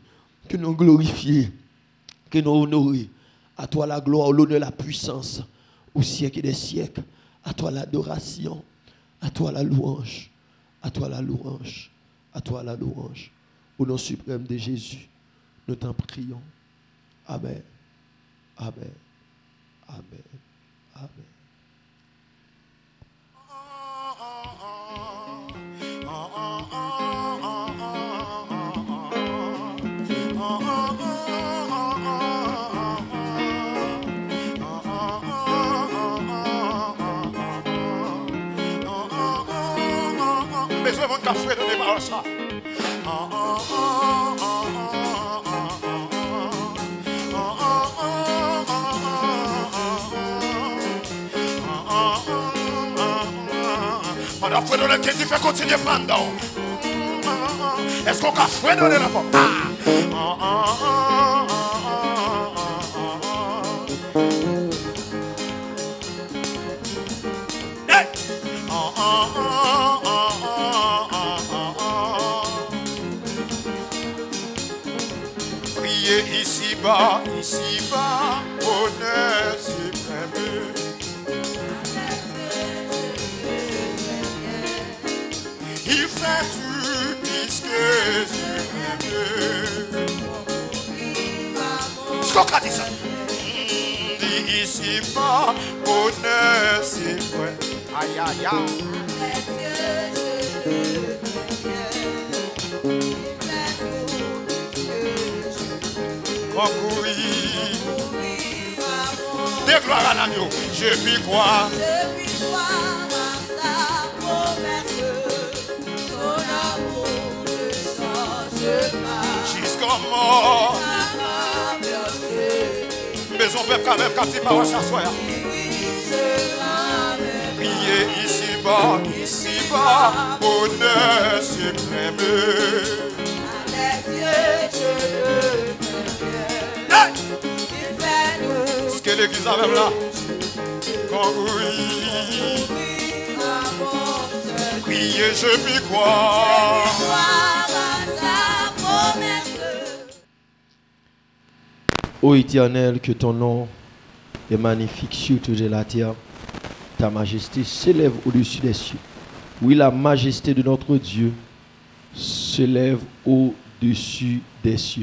que nous glorifions, que nous honorons. À toi la gloire, l'honneur, la puissance, au siècle des siècles. À toi l'adoration. À toi la louange, à toi la louange, à toi la louange. Au nom suprême de Jésus, nous t'en prions. Amen. Amen. Amen. Amen. Besoin de café de démarrer ça. On a fait donner qu'est-ce qu'il fait continuer prendre. Est-ce qu'on a fait donner la porte? Ici-bas, honneur suprême. Il fait tout puisque je m'aime. Ce qu'on a dit ça. Ici-bas, honneur suprême. Aïe, aïe, aïe. Déclare à l'agneau, je puis croire. Je puis croire à sa promesse. Son amour ne change pas. Jusqu'à mort. Maison peuple quand même quand il parle s'asseoir. Priez ici-bas, bonheur suprême. Avec Dieu, je le Hey! Il fait nous. Ce que l'église a même là. Quand oui. Priez, je puis croire. Ô Éternel, que ton nom est magnifique sur toute la terre. Ta majesté s'élève au-dessus des cieux. Oui, la majesté de notre Dieu s'élève au-dessus des cieux.